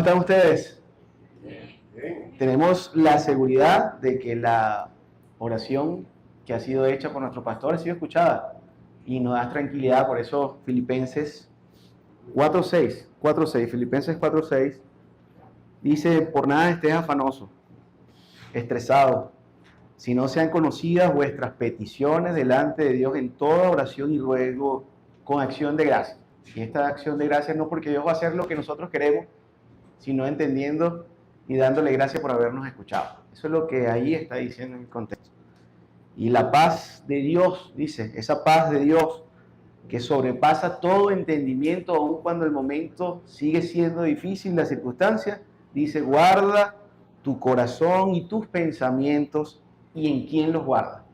están ustedes? Tenemos la seguridad de que la oración que ha sido hecha por nuestro pastor ha sido escuchada y nos da tranquilidad. Por eso Filipenses 4:6, Filipenses 4:6 dice: por nada estés afanoso, estresado, si no sean conocidas vuestras peticiones delante de Dios en toda oración y ruego con acción de gracia. Y esta acción de gracia no porque Dios va a hacer lo que nosotros queremos, sino entendiendo y dándole gracias por habernos escuchado. Eso es lo que ahí está diciendo en el contexto. Y la paz de Dios, dice, esa paz de Dios que sobrepasa todo entendimiento, aun cuando el momento sigue siendo difícil, la circunstancia, dice, guarda tu corazón y tus pensamientos. ¿Y en quién los guarda?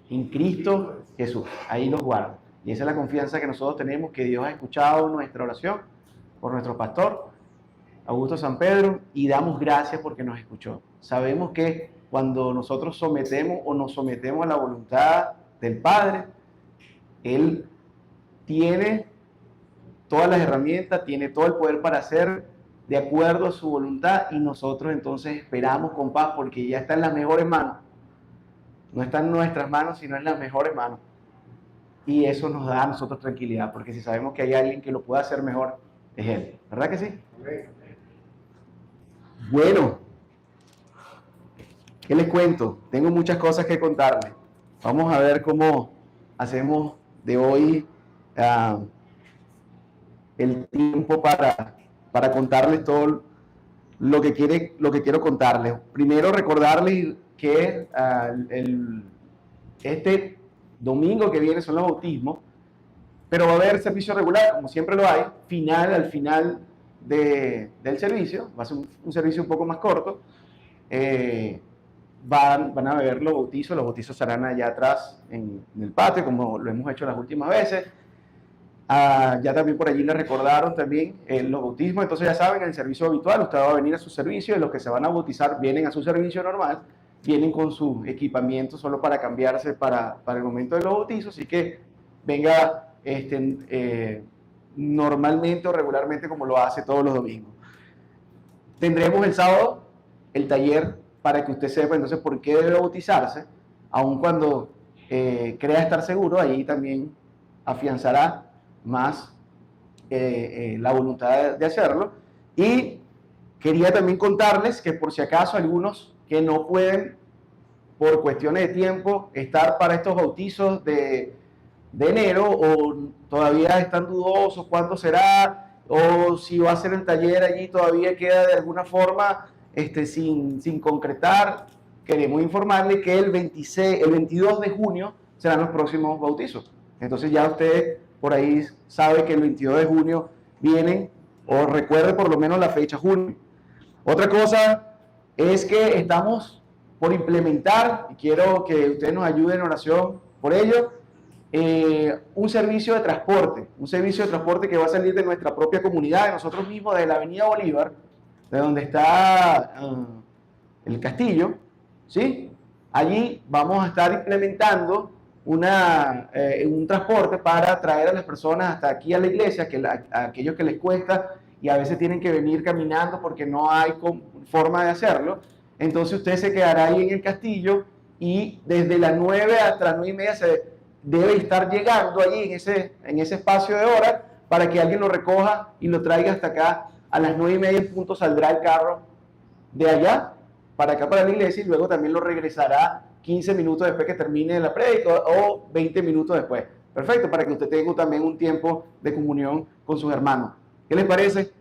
En Cristo Jesús, ahí los guarda. Y esa es la confianza que nosotros tenemos, que Dios ha escuchado nuestra oración por nuestro pastor, Augusto San Pedro, y damos gracias porque nos escuchó. Sabemos que cuando nosotros sometemos o nos sometemos a la voluntad del Padre, Él tiene todas las herramientas, tiene todo el poder para hacer de acuerdo a su voluntad, y nosotros entonces esperamos con paz porque ya está en las mejores manos. No está en nuestras manos, sino en las mejores manos. Y eso nos da a nosotros tranquilidad, porque si sabemos que hay alguien que lo puede hacer mejor, es Él. ¿Verdad que sí? Bueno, ¿qué les cuento? Tengo muchas cosas que contarles. Vamos a ver cómo hacemos de hoy el tiempo para contarles todo lo que quiero contarles. Primero, recordarles que este domingo que viene son los bautismos, pero va a haber servicio regular, como siempre lo hay, al final del servicio. Va a ser un servicio un poco más corto. Van a haber los bautizos serán allá atrás en el patio, como lo hemos hecho las últimas veces. Ya también por allí les recordaron también los bautismos. Entonces ya saben, el servicio habitual, usted va a venir a su servicio, y los que se van a bautizar vienen a su servicio normal, vienen con su equipamiento solo para cambiarse para el momento de los bautizos, así que venga normalmente o regularmente como lo hace todos los domingos. Tendremos el sábado el taller para que usted sepa entonces por qué debe bautizarse, aun cuando crea estar seguro. Ahí también afianzará más la voluntad de hacerlo. Y quería también contarles que por si acaso algunos que no pueden por cuestiones de tiempo estar para estos bautizos de enero, o todavía están dudosos cuándo será, o si va a ser el taller allí todavía queda de alguna forma sin concretar, queremos informarle que el 22 de junio serán los próximos bautizos. Entonces ya usted por ahí sabe que el 22 de junio vienen, o recuerde por lo menos la fecha, junio. Otra cosa es que estamos por implementar, y quiero que ustedes nos ayuden en oración por ello, un servicio de transporte que va a salir de nuestra propia comunidad, de nosotros mismos, de la Avenida Bolívar, de donde está el castillo, ¿sí? Allí vamos a estar implementando un transporte para traer a las personas hasta aquí a la iglesia, a aquellos que les cuesta y a veces tienen que venir caminando porque no hay forma de hacerlo. Entonces usted se quedará ahí en el castillo, y desde las 9 hasta las 9:30 se debe estar llegando allí en ese espacio de horas para que alguien lo recoja y lo traiga hasta acá. A las 9:30 en punto saldrá el carro de allá para acá, para la iglesia, y luego también lo regresará 15 minutos después que termine la prédica, o 20 minutos después. Perfecto, para que usted tenga también un tiempo de comunión con sus hermanos. ¿Qué les parece?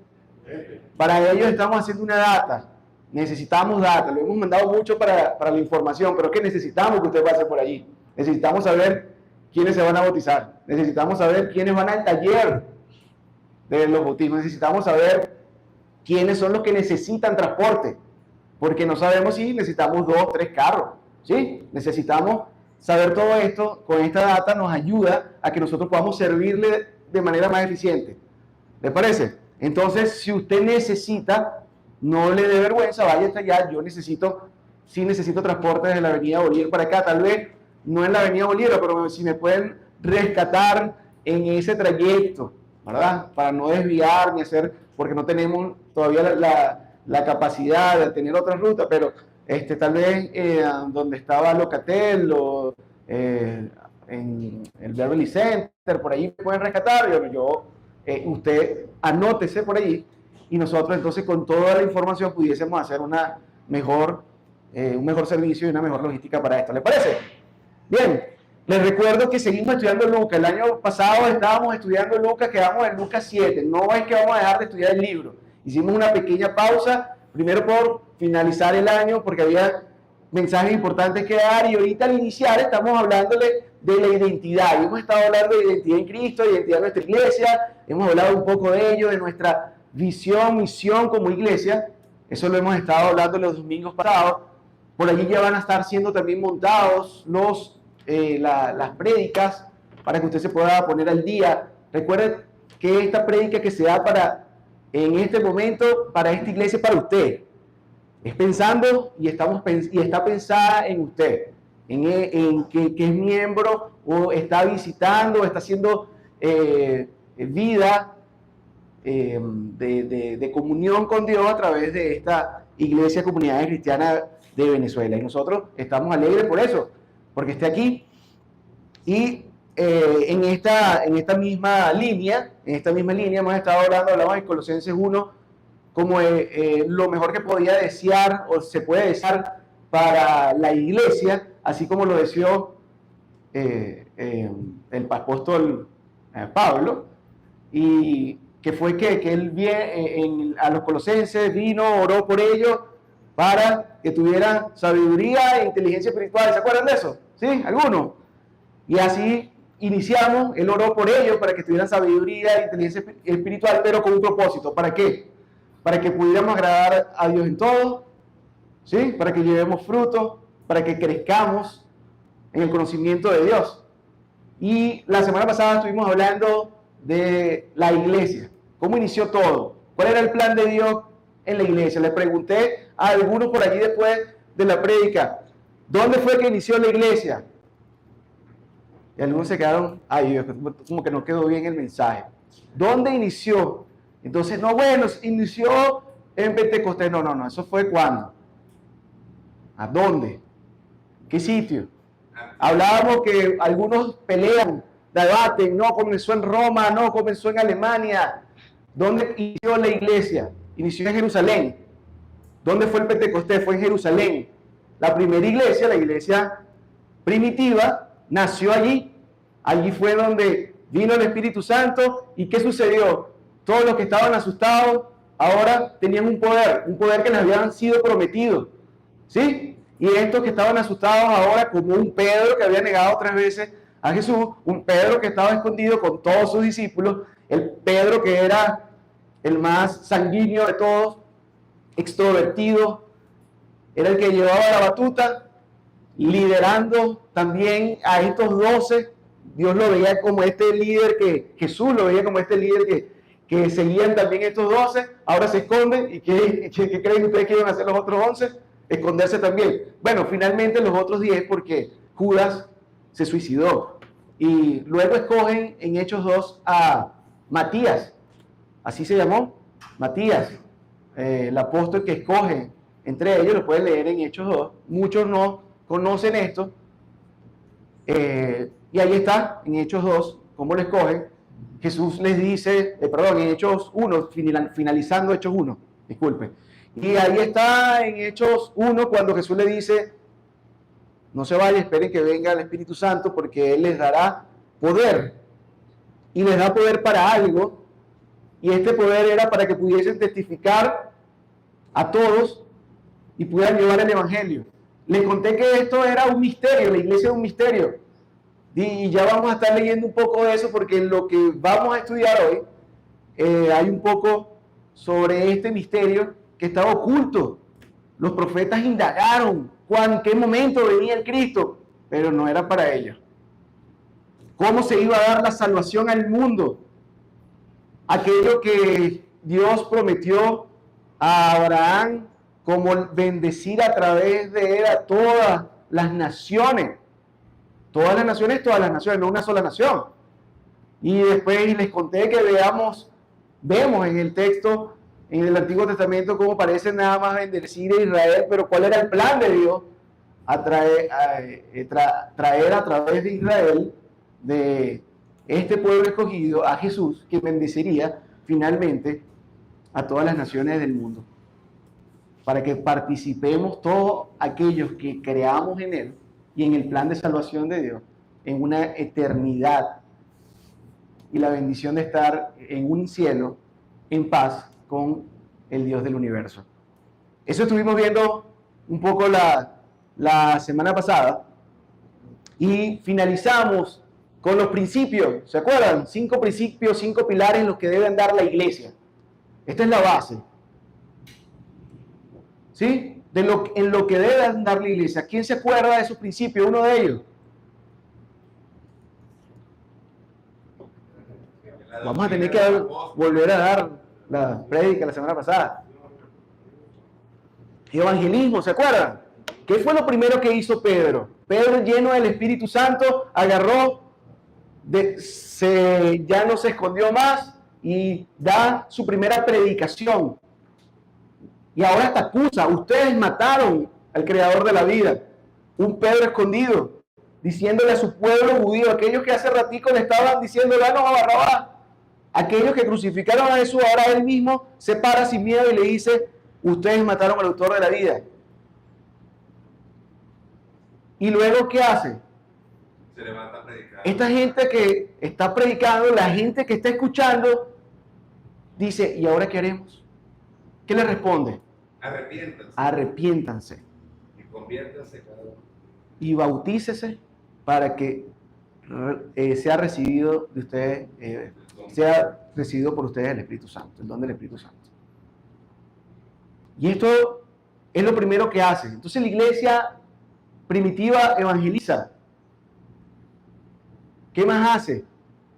Para ello estamos haciendo una data. Necesitamos data. Lo hemos mandado mucho para la información, pero que necesitamos que usted pase por allí. Necesitamos saber quiénes se van a bautizar. Necesitamos saber quiénes van al taller de los bautismos. Necesitamos saber quiénes son los que necesitan transporte, porque no sabemos si necesitamos 2 o 3 carros, ¿sí? Necesitamos saber todo esto. Con esta data nos ayuda a que nosotros podamos servirle de manera más eficiente. ¿Le parece? Entonces, si usted necesita, no le dé vergüenza, vaya hasta allá. Yo sí necesito transporte desde la Avenida Bolívar para acá. Tal vez no en la Avenida Bolívar, pero si me pueden rescatar en ese trayecto, ¿verdad? Para no desviar ni hacer, porque no tenemos todavía la capacidad de tener otra ruta, pero tal vez donde estaba Locatel o en el Beverly Center, por ahí pueden rescatar, usted anótese por allí y nosotros entonces con toda la información pudiésemos hacer un mejor servicio y una mejor logística para esto. ¿Le parece? Bien, les recuerdo que seguimos estudiando Lucas. El año pasado estábamos estudiando Lucas, quedamos en Lucas 7. No es que vamos a dejar de estudiar el libro. Hicimos una pequeña pausa, primero por finalizar el año, porque había mensajes importantes que dar, y ahorita al iniciar estamos hablándole de la identidad. Y hemos estado hablando de identidad en Cristo, de identidad de nuestra iglesia, hemos hablado un poco de ello, de nuestra visión, misión como iglesia. Eso lo hemos estado hablando los domingos pasados. Por allí ya van a estar siendo también montados las prédicas para que usted se pueda poner al día. Recuerden que esta prédica que se da en este momento para esta iglesia es para usted. Es pensando y está pensada en usted, en que es miembro o está visitando o está haciendo vida de comunión con Dios a través de esta iglesia Comunidades Cristianas de Venezuela. Y nosotros estamos alegres por eso, porque esté aquí. Y en esta misma línea hemos estado hablamos en Colosenses 1 como lo mejor que podía desear o se puede desear para la iglesia, así como lo deseó el apóstol Pablo, y que fue que él a los colosenses vino, oró por ellos para que tuvieran sabiduría e inteligencia espiritual. ¿Se acuerdan de eso? ¿Sí? ¿Algunos? Y así iniciamos, él oró por ellos para que tuvieran sabiduría e inteligencia espiritual, pero con un propósito. ¿Para qué? Para que pudiéramos agradar a Dios en todo, ¿sí? Para que llevemos fruto, para que crezcamos en el conocimiento de Dios. Y la semana pasada estuvimos hablando de la iglesia, cómo inició todo, cuál era el plan de Dios en la iglesia. Les pregunté a algunos por allí después de la prédica, ¿dónde fue que inició la iglesia? Y algunos se quedaron, ay Dios, como que no quedó bien el mensaje. ¿Dónde inició? Entonces, no, bueno, inició en Pentecostés. No, eso fue cuándo. ¿A dónde? ¿Qué sitio? Hablábamos que algunos pelean, debaten, no, comenzó en Roma, no, comenzó en Alemania. ¿Dónde inició la iglesia? Inició en Jerusalén. ¿Dónde fue el Pentecostés? Fue en Jerusalén. La primera iglesia, la iglesia primitiva, nació allí. Allí fue donde vino el Espíritu Santo. ¿Y qué sucedió? Todos los que estaban asustados ahora tenían un poder que les habían sido prometido, ¿sí? Y estos que estaban asustados ahora, como un Pedro que había negado 3 veces a Jesús, un Pedro que estaba escondido con todos sus discípulos, el Pedro que era el más sanguíneo de todos, extrovertido, era el que llevaba la batuta, liderando también a estos 12. Dios lo veía como este líder Jesús lo veía como este líder que seguían también estos 12, ahora se esconden. ¿Y qué creen ustedes que iban a hacer los otros 11? Esconderse también. Bueno, finalmente los otros 10, porque Judas se suicidó. Y luego escogen en Hechos 2 a Matías, así se llamó, Matías, el apóstol que escoge entre ellos, lo pueden leer en Hechos 2, muchos no conocen esto, y ahí está, en Hechos 2, cómo lo escogen. Jesús les dice, en Hechos 1, finalizando Hechos 1, disculpen. Y ahí está en Hechos 1 cuando Jesús le dice, no se vayan, esperen que venga el Espíritu Santo porque Él les dará poder. Y les da poder para algo. Y este poder era para que pudiesen testificar a todos y pudieran llevar el Evangelio. Les conté que esto era un misterio, la iglesia es un misterio. Y ya vamos a estar leyendo un poco de eso porque en lo que vamos a estudiar hoy hay un poco sobre este misterio que estaba oculto. Los profetas indagaron en qué momento venía el Cristo, pero no era para ellos. ¿Cómo se iba a dar la salvación al mundo? Aquello que Dios prometió a Abraham, como bendecir a través de él a todas las naciones. Todas las naciones, no una sola nación. Y después les conté que vemos en el texto, en el Antiguo Testamento, cómo parece nada más bendecir a Israel, pero cuál era el plan de Dios, traer a través de Israel, de este pueblo escogido, a Jesús, que bendeciría finalmente a todas las naciones del mundo, para que participemos todos aquellos que creamos en Él y en el plan de salvación de Dios, en una eternidad y la bendición de estar en un cielo en paz con el Dios del universo. Eso estuvimos viendo un poco la semana pasada y finalizamos con los principios. ¿Se acuerdan? 5 principios, 5 pilares en los que debe andar la iglesia. Esta es la base. ¿Sí? En lo que debe andar la iglesia. ¿Quién se acuerda de esos principios? Uno de ellos. Vamos a tener que volver a dar la prédica la semana pasada. Evangelismo, ¿se acuerdan? ¿Qué fue lo primero que hizo Pedro? Pedro, lleno del Espíritu Santo, agarró, ya no se escondió más y da su primera predicación. Y ahora hasta acusa, ustedes mataron al creador de la vida. Un Pedro escondido, diciéndole a su pueblo judío, aquellos que hace ratico le estaban diciendo, danos a Barrabás. Aquellos que crucificaron a Jesús, ahora él mismo se para sin miedo y le dice, ustedes mataron al autor de la vida. Y luego, ¿qué hace? Se levanta a predicar. Esta gente que está predicando, la gente que está escuchando, dice, ¿y ahora qué haremos? ¿Qué le responde? Arrepiéntanse. Arrepiéntanse. Y conviértanse cada uno. Y bautícese para que sea recibido de ustedes, sea recibido por ustedes el Espíritu Santo, el don del Espíritu Santo. Y esto es lo primero que hace. Entonces la iglesia primitiva evangeliza. ¿Qué más hace?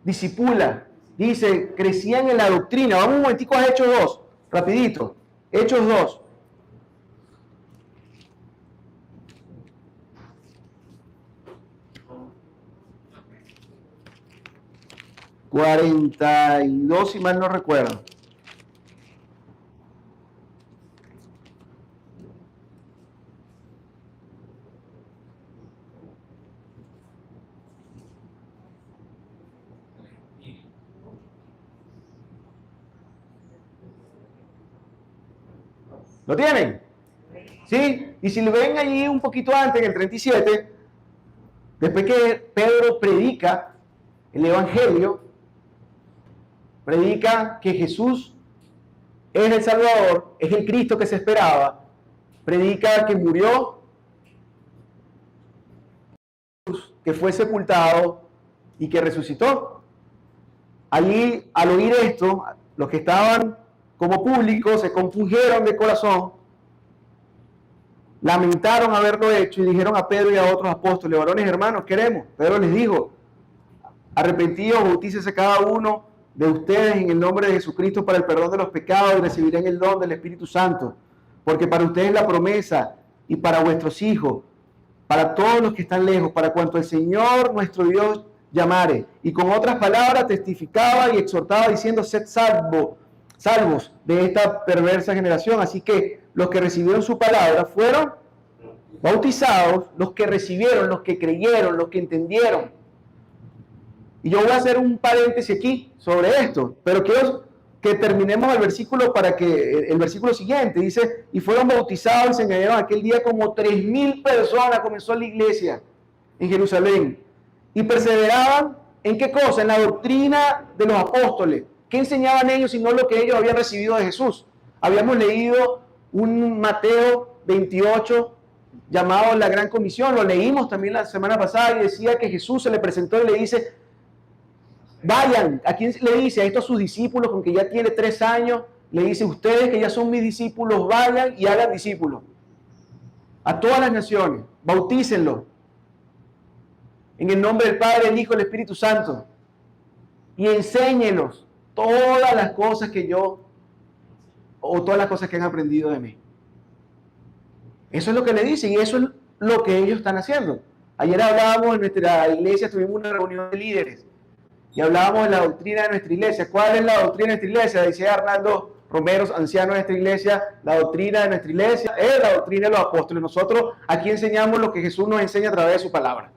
Discipula. Dice, crecían en la doctrina. Vamos un momentico a Hechos 2, rapidito. Hechos 2. ...42, si mal no recuerdo. ¿Lo tienen? ¿Sí? Y si lo ven allí un poquito antes, en el 37, después que Pedro predica el Evangelio, predica que Jesús es el Salvador, es el Cristo que se esperaba, predica que murió, que fue sepultado y que resucitó. Allí, al oír esto, los que estaban como público se compungieron de corazón, lamentaron haberlo hecho y dijeron a Pedro y a otros apóstoles, varones hermanos, queremos. Pedro les dijo, arrepentidos, bautícese cada uno de ustedes en el nombre de Jesucristo para el perdón de los pecados y recibirán el don del Espíritu Santo, porque para ustedes la promesa y para vuestros hijos, para todos los que están lejos, para cuanto el Señor nuestro Dios llamare. Y con otras palabras testificaba y exhortaba diciendo, sed salvos de esta perversa generación. Así que los que recibieron su palabra fueron bautizados, los que recibieron, los que creyeron, los que entendieron. Y yo voy a hacer un paréntesis aquí sobre esto, pero quiero que terminemos el versículo para que el versículo siguiente dice, y fueron bautizados y se añadieron aquel día como 3,000 personas, comenzó la iglesia en Jerusalén, y perseveraban ¿en qué cosa? En la doctrina de los apóstoles. ¿Qué enseñaban ellos sino lo que ellos habían recibido de Jesús? Habíamos leído un Mateo 28 llamado la Gran Comisión, lo leímos también la semana pasada y decía que Jesús se le presentó y le dice, vayan, ¿a quién le dice? A estos sus discípulos, con que ya tiene 3 años, le dice, ustedes que ya son mis discípulos, vayan y hagan discípulos a todas las naciones, bautícenlos en el nombre del Padre, el Hijo y el Espíritu Santo y enséñenlos todas las cosas que todas las cosas que han aprendido de mí. Eso es lo que le dicen y eso es lo que ellos están haciendo. Ayer hablábamos en nuestra iglesia, tuvimos una reunión de líderes y hablábamos de la doctrina de nuestra iglesia. ¿Cuál es la doctrina de nuestra iglesia? Decía Arnaldo Romero, anciano de nuestra iglesia, la doctrina de nuestra iglesia es la doctrina de los apóstoles. Nosotros aquí enseñamos lo que Jesús nos enseña a través de su palabra.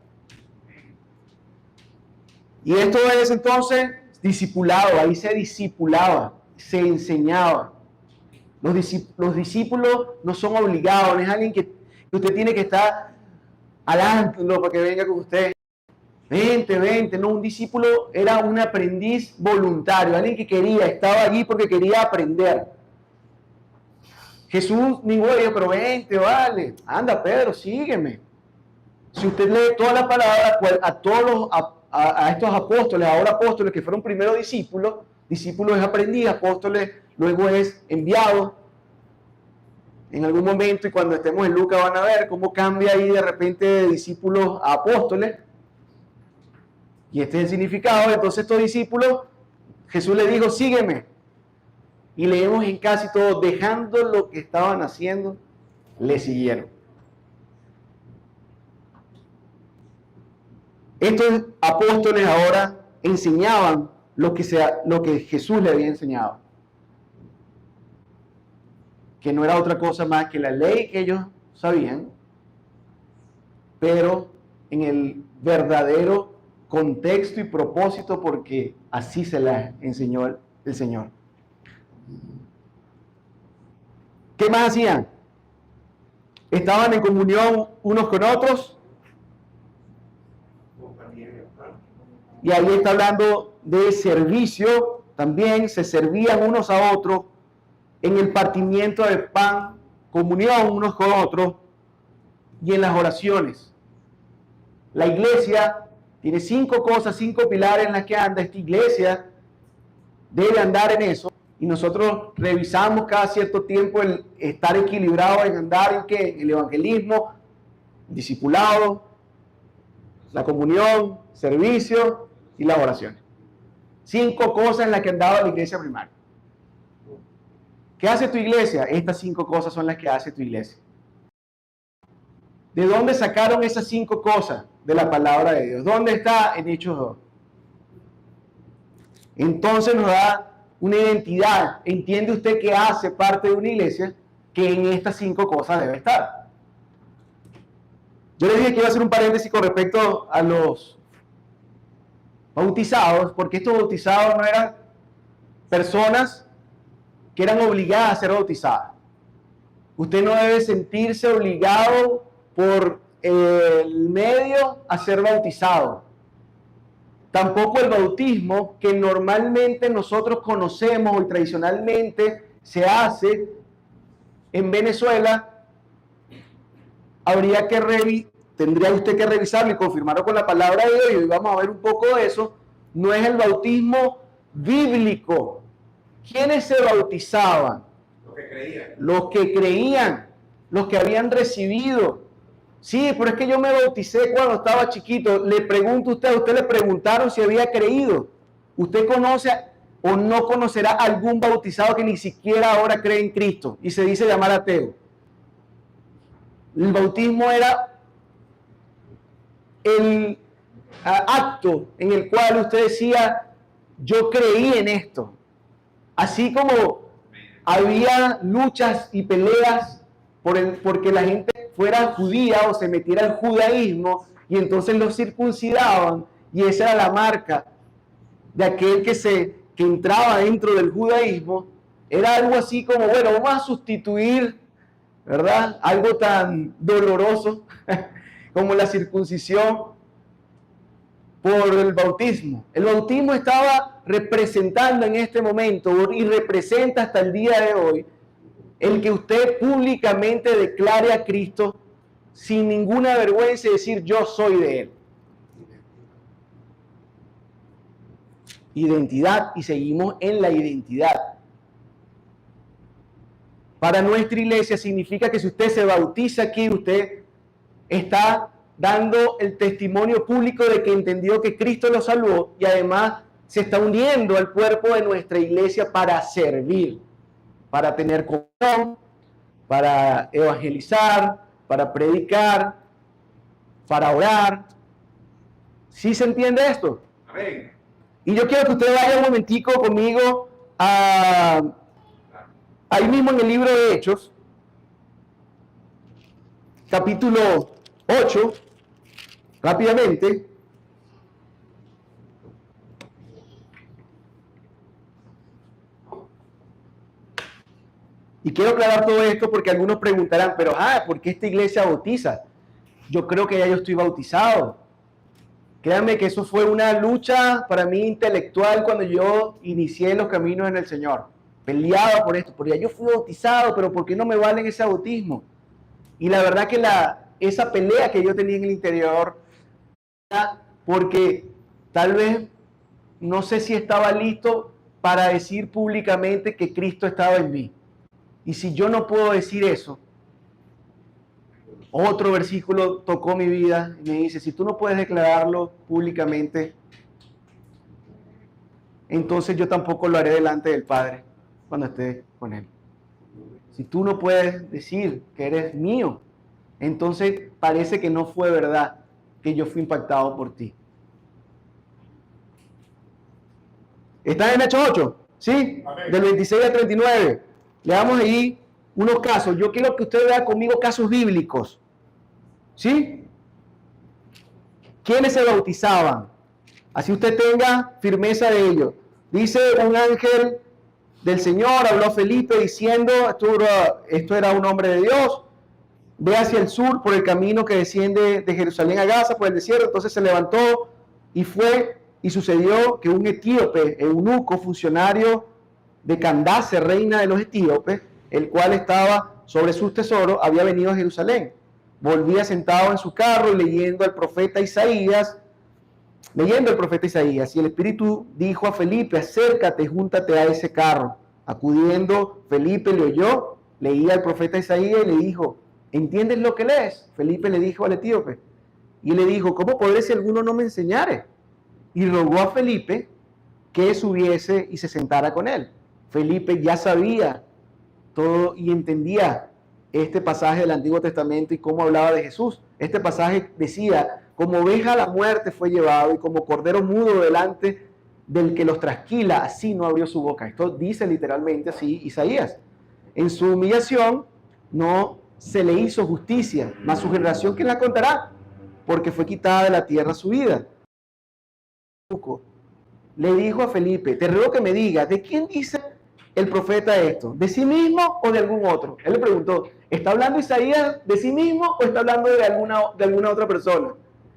Y esto es entonces discipulado, ahí se discipulaba, se enseñaba. Los discípulos no son obligados, no es alguien que usted tiene que estar alántelo para que venga con usted. Vente, no, un discípulo era un aprendiz voluntario, alguien que quería, estaba allí porque quería aprender. Jesús ninguno dijo, pero vente, vale, anda Pedro, sígueme. Si usted lee toda la palabra, a estos apóstoles, ahora apóstoles que fueron primero discípulos es aprendiz, apóstoles luego es enviado. En algún momento, y cuando estemos en Lucas van a ver cómo cambia ahí de repente de discípulos a apóstoles. Y este es el significado. Entonces estos discípulos, Jesús les dijo, sígueme. Y leemos en casi todos, dejando lo que estaban haciendo, le siguieron. Estos apóstoles ahora enseñaban lo que Jesús le había enseñado. Que no era otra cosa más que la ley que ellos sabían, pero en el verdadero contexto y propósito, porque así se la enseñó el Señor. ¿Qué más hacían? Estaban en comunión unos con otros. Y ahí está hablando de servicio, también se servían unos a otros en el partimiento del pan, comunión unos con otros y en las oraciones. La iglesia tiene 5 cosas, 5 pilares en las que anda. Esta iglesia debe andar en eso y nosotros revisamos cada cierto tiempo el estar equilibrado en andar en ¿qué? El evangelismo, el discipulado, la comunión, servicio y las oraciones. 5 cosas en las que andaba la iglesia primaria. ¿Qué hace tu iglesia? Estas 5 cosas son las que hace tu iglesia. ¿De dónde sacaron esas 5 cosas? De la palabra de Dios. ¿Dónde está? En Hechos 2. Entonces nos da una identidad. ¿Entiende usted que hace parte de una iglesia? Que en estas 5 cosas debe estar. Yo les dije que iba a hacer un paréntesis con respecto a los bautizados, porque estos bautizados no eran personas que eran obligadas a ser bautizadas. Usted no debe sentirse obligado por el medio a ser bautizado. Tampoco el bautismo que normalmente nosotros conocemos y tradicionalmente se hace en Venezuela, tendría usted que revisarlo y confirmarlo con la palabra de Dios, y hoy vamos a ver un poco de eso. No es el bautismo bíblico. ¿Quiénes se bautizaban? Los que creían, los que habían recibido. Sí, pero es que yo me bauticé cuando estaba chiquito. Le pregunto a usted le preguntaron si había creído. ¿Usted conoce o no conocerá algún bautizado que ni siquiera ahora cree en Cristo y se dice llamar ateo? El bautismo era el acto en el cual usted decía, yo creí en esto. Así como había luchas y peleas porque la gente fuera judía o se metiera al judaísmo, y entonces los circuncidaban, y esa era la marca de aquel que entraba dentro del judaísmo. Era algo así como, bueno, vamos a sustituir, ¿verdad?, algo tan doloroso como la circuncisión por el bautismo. El bautismo estaba representando en este momento y representa hasta el día de hoy el que usted públicamente declare a Cristo sin ninguna vergüenza y decir yo soy de Él. Identidad, y seguimos en la identidad. Para nuestra iglesia significa que si usted se bautiza aquí, usted está dando el testimonio público de que entendió que Cristo lo salvó, y además se está uniendo al cuerpo de nuestra iglesia para servir, para tener comunión, para evangelizar, para predicar, para orar. ¿Sí se entiende esto? Amén. Y yo quiero que usted vaya un momentico conmigo ahí mismo en el libro de Hechos, capítulo 8, rápidamente. Y quiero aclarar todo esto porque algunos preguntarán, pero ¿por qué esta iglesia bautiza? Yo creo que ya yo estoy bautizado. Créanme que eso fue una lucha para mí intelectual cuando yo inicié los caminos en el Señor. Peleaba por esto, porque ya yo fui bautizado, pero ¿por qué no me valen ese bautismo? Y la verdad que esa pelea que yo tenía en el interior, porque tal vez no sé si estaba listo para decir públicamente que Cristo estaba en mí. Y si yo no puedo decir eso, otro versículo tocó mi vida y me dice, si tú no puedes declararlo públicamente, entonces yo tampoco lo haré delante del Padre cuando esté con Él. Si tú no puedes decir que eres mío, entonces parece que no fue verdad que yo fui impactado por ti. ¿Están en Hechos 8? ¿Sí? Amén. Del 26 al 39. Leamos ahí unos casos. Yo quiero que usted vea conmigo casos bíblicos. ¿Sí? ¿Quiénes se bautizaban? Así usted tenga firmeza de ello. Dice un ángel del Señor, habló a Felipe diciendo, esto era un hombre de Dios, ve hacia el sur por el camino que desciende de Jerusalén a Gaza, por el desierto. Entonces se levantó y fue, y sucedió que un etíope, eunuco, funcionario de Candace, reina de los etíopes, el cual estaba sobre sus tesoros, había venido a Jerusalén. Volvía sentado en su carro leyendo el profeta Isaías, y el Espíritu dijo a Felipe, acércate, júntate a ese carro. Acudiendo, Felipe le oyó, leía el profeta Isaías y le dijo, ¿entiendes lo que lees? Felipe le dijo al etíope, y le dijo, ¿cómo podré si alguno no me enseñare? Y rogó a Felipe que subiese y se sentara con él. Felipe ya sabía todo y entendía este pasaje del Antiguo Testamento y cómo hablaba de Jesús. Este pasaje decía, como oveja a la muerte fue llevado y como cordero mudo delante del que los trasquila, así no abrió su boca. Esto dice literalmente así Isaías. En su humillación no se le hizo justicia, mas su generación ¿quién la contará? Porque fue quitada de la tierra su vida. Le dijo a Felipe, te ruego que me digas, ¿de quién dice el profeta esto? ¿De sí mismo o de algún otro? Él le preguntó, ¿está hablando Isaías de sí mismo o está hablando de alguna otra persona?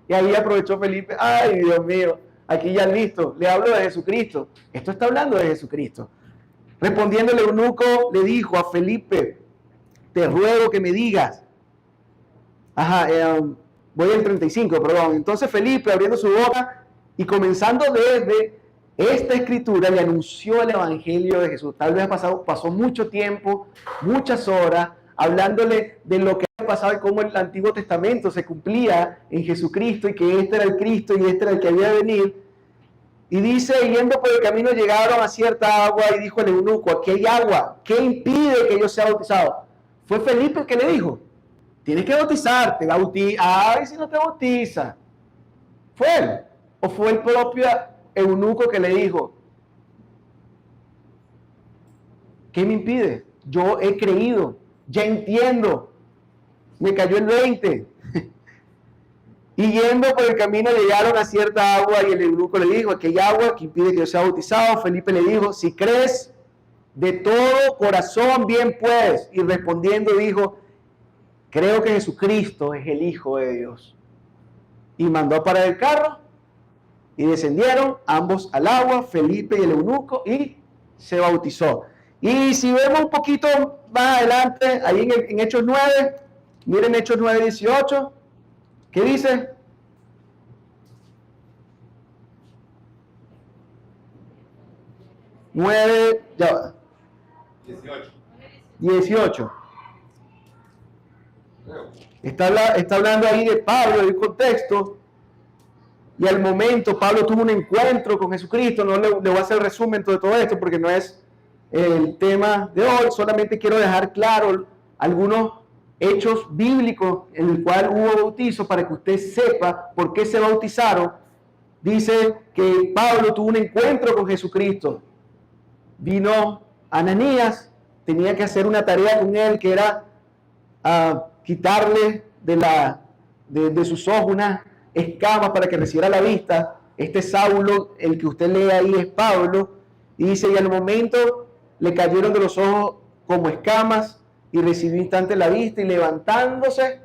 Y ahí aprovechó Felipe, ay Dios mío, aquí ya listo, le hablo de Jesucristo. Esto está hablando de Jesucristo. Respondiendo el eunuco, le dijo a Felipe, te ruego que me digas. Voy al 35, perdón. Entonces Felipe, abriendo su boca y comenzando desde esta escritura, le anunció el evangelio de Jesús. Tal vez pasó mucho tiempo, muchas horas, hablándole de lo que había pasado y cómo el Antiguo Testamento se cumplía en Jesucristo y que este era el Cristo y este era el que había de venir. Y dice, yendo por el camino llegaron a cierta agua y dijo el eunuco, aquí hay agua, ¿qué impide que yo sea bautizado? Fue Felipe el que le dijo, tienes que bautizarte, ay, si no te bautiza. ¿Fue él? ¿O fue el propio eunuco que le dijo, ¿qué me impide? Yo he creído, ya entiendo, me cayó el 20. Y yendo por el camino llegaron a cierta agua y el eunuco le dijo, aquí hay agua que impide que yo sea bautizado. Felipe le dijo, si crees de todo corazón, bien puedes. Y respondiendo dijo, creo que Jesucristo es el Hijo de Dios. Y mandó a parar el carro y descendieron ambos al agua, Felipe y el eunuco, y se bautizó. Y si vemos un poquito más adelante, ahí en Hechos 9, miren Hechos 9, 18, ¿qué dice? Nueve, ya va. 18. Está hablando ahí de Pablo, del contexto. Y al momento Pablo tuvo un encuentro con Jesucristo. No le voy a hacer resumen de todo esto porque no es el tema de hoy. Solamente quiero dejar claro algunos hechos bíblicos en el cual hubo bautizo para que usted sepa por qué se bautizaron dice que Pablo tuvo un encuentro con Jesucristo. Vino Ananías, tenía que hacer una tarea con él que era quitarle de sus ojos unas escamas para que recibiera la vista. Este Saulo, el que usted lee ahí, es Pablo. Y dice, y al momento le cayeron de los ojos como escamas y recibió instante la vista, y levantándose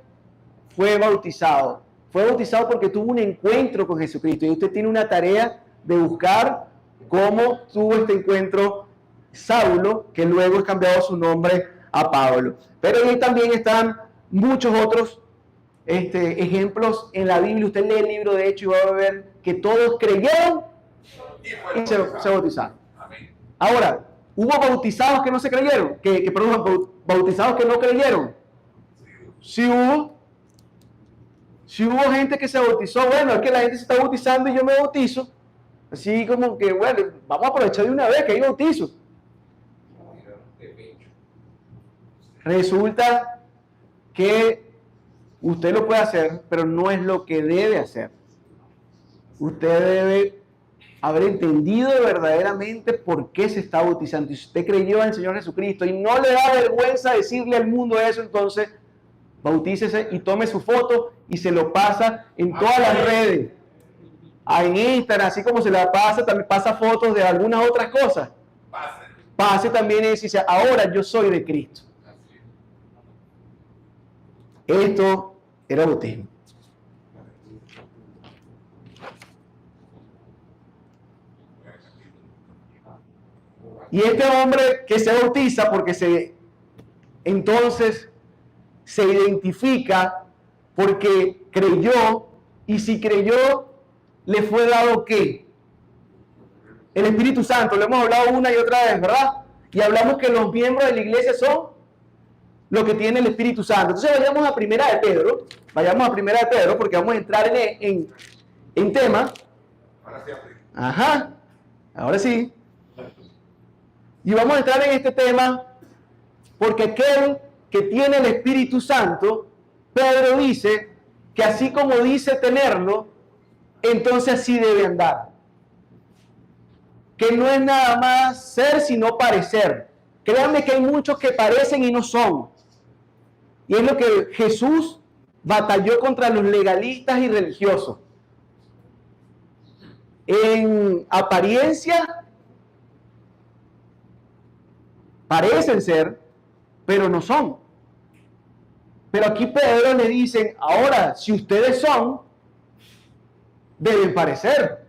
fue bautizado. Fue bautizado porque tuvo un encuentro con Jesucristo. Y usted tiene una tarea de buscar cómo tuvo este encuentro Saulo, que luego es cambiado su nombre a Pablo. Pero ahí también están muchos otros ejemplos en la Biblia. Usted lee el libro de Hechos y va a ver que todos creyeron y se bautizaron. Amén. Ahora, ¿hubo bautizados que no se creyeron? Perdón, bautizados que no creyeron. Sí hubo. Si hubo gente que se bautizó. Bueno, es que la gente se está bautizando y yo me bautizo. Así como que, bueno, vamos a aprovechar de una vez que hay bautizo. Resulta que usted lo puede hacer, pero no es lo que debe hacer. Usted debe haber entendido verdaderamente por qué se está bautizando. Y si usted creyó en el Señor Jesucristo y no le da vergüenza decirle al mundo eso, entonces bautícese y tome su foto y se lo pasa en todas las redes. En Instagram, así como se la pasa, también pasa fotos de algunas otras cosas. Pase también eso y dice, ahora yo soy de Cristo. Esto era bautismo. Y este hombre que se bautiza porque entonces se identifica porque creyó, y si creyó, le fue dado ¿qué? El Espíritu Santo. Lo hemos hablado una y otra vez, ¿verdad? Y hablamos que los miembros de la iglesia son lo que tiene el Espíritu Santo. Entonces vayamos a Primera de Pedro, porque vamos a entrar en tema. Ajá, ahora sí. Y vamos a entrar en este tema porque aquel que tiene el Espíritu Santo, Pedro dice que así como dice tenerlo, entonces así debe andar. Que no es nada más ser sino parecer. Créanme que hay muchos que parecen y no son. Y es lo que Jesús batalló contra los legalistas y religiosos. En apariencia parecen ser, pero no son. Pero aquí Pedro le dice, ahora, si ustedes son, deben parecer.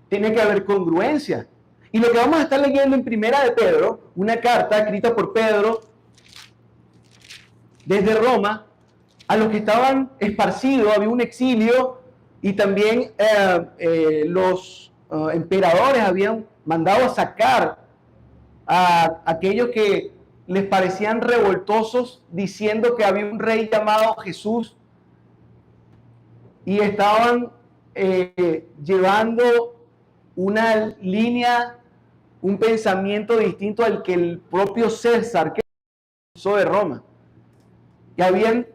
Tiene que haber congruencia. Y lo que vamos a estar leyendo en Primera de Pedro, una carta escrita por Pedro desde Roma, a los que estaban esparcidos, había un exilio, y también los emperadores habían mandado a sacar a aquellos que les parecían revoltosos, diciendo que había un rey llamado Jesús, y estaban llevando una línea, un pensamiento distinto al que el propio César, que usó de Roma, que habían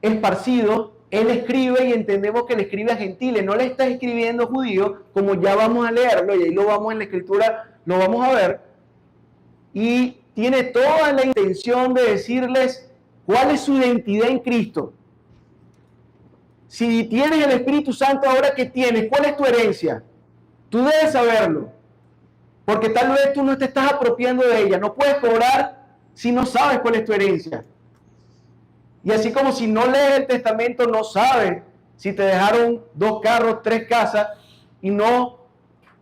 esparcido. Él escribe, y entendemos que le escribe a gentiles, no le está escribiendo a judíos, como ya vamos a leerlo, y ahí lo vamos en la escritura, lo vamos a ver, y tiene toda la intención de decirles cuál es su identidad en Cristo. Si tienes el Espíritu Santo, ahora que tienes, ¿cuál es tu herencia? Tú debes saberlo, porque tal vez tú no te estás apropiando de ella. No puedes cobrar si no sabes cuál es tu herencia. Y así como si no lees el testamento, no sabes si te dejaron 2 carros, 3 casas, y no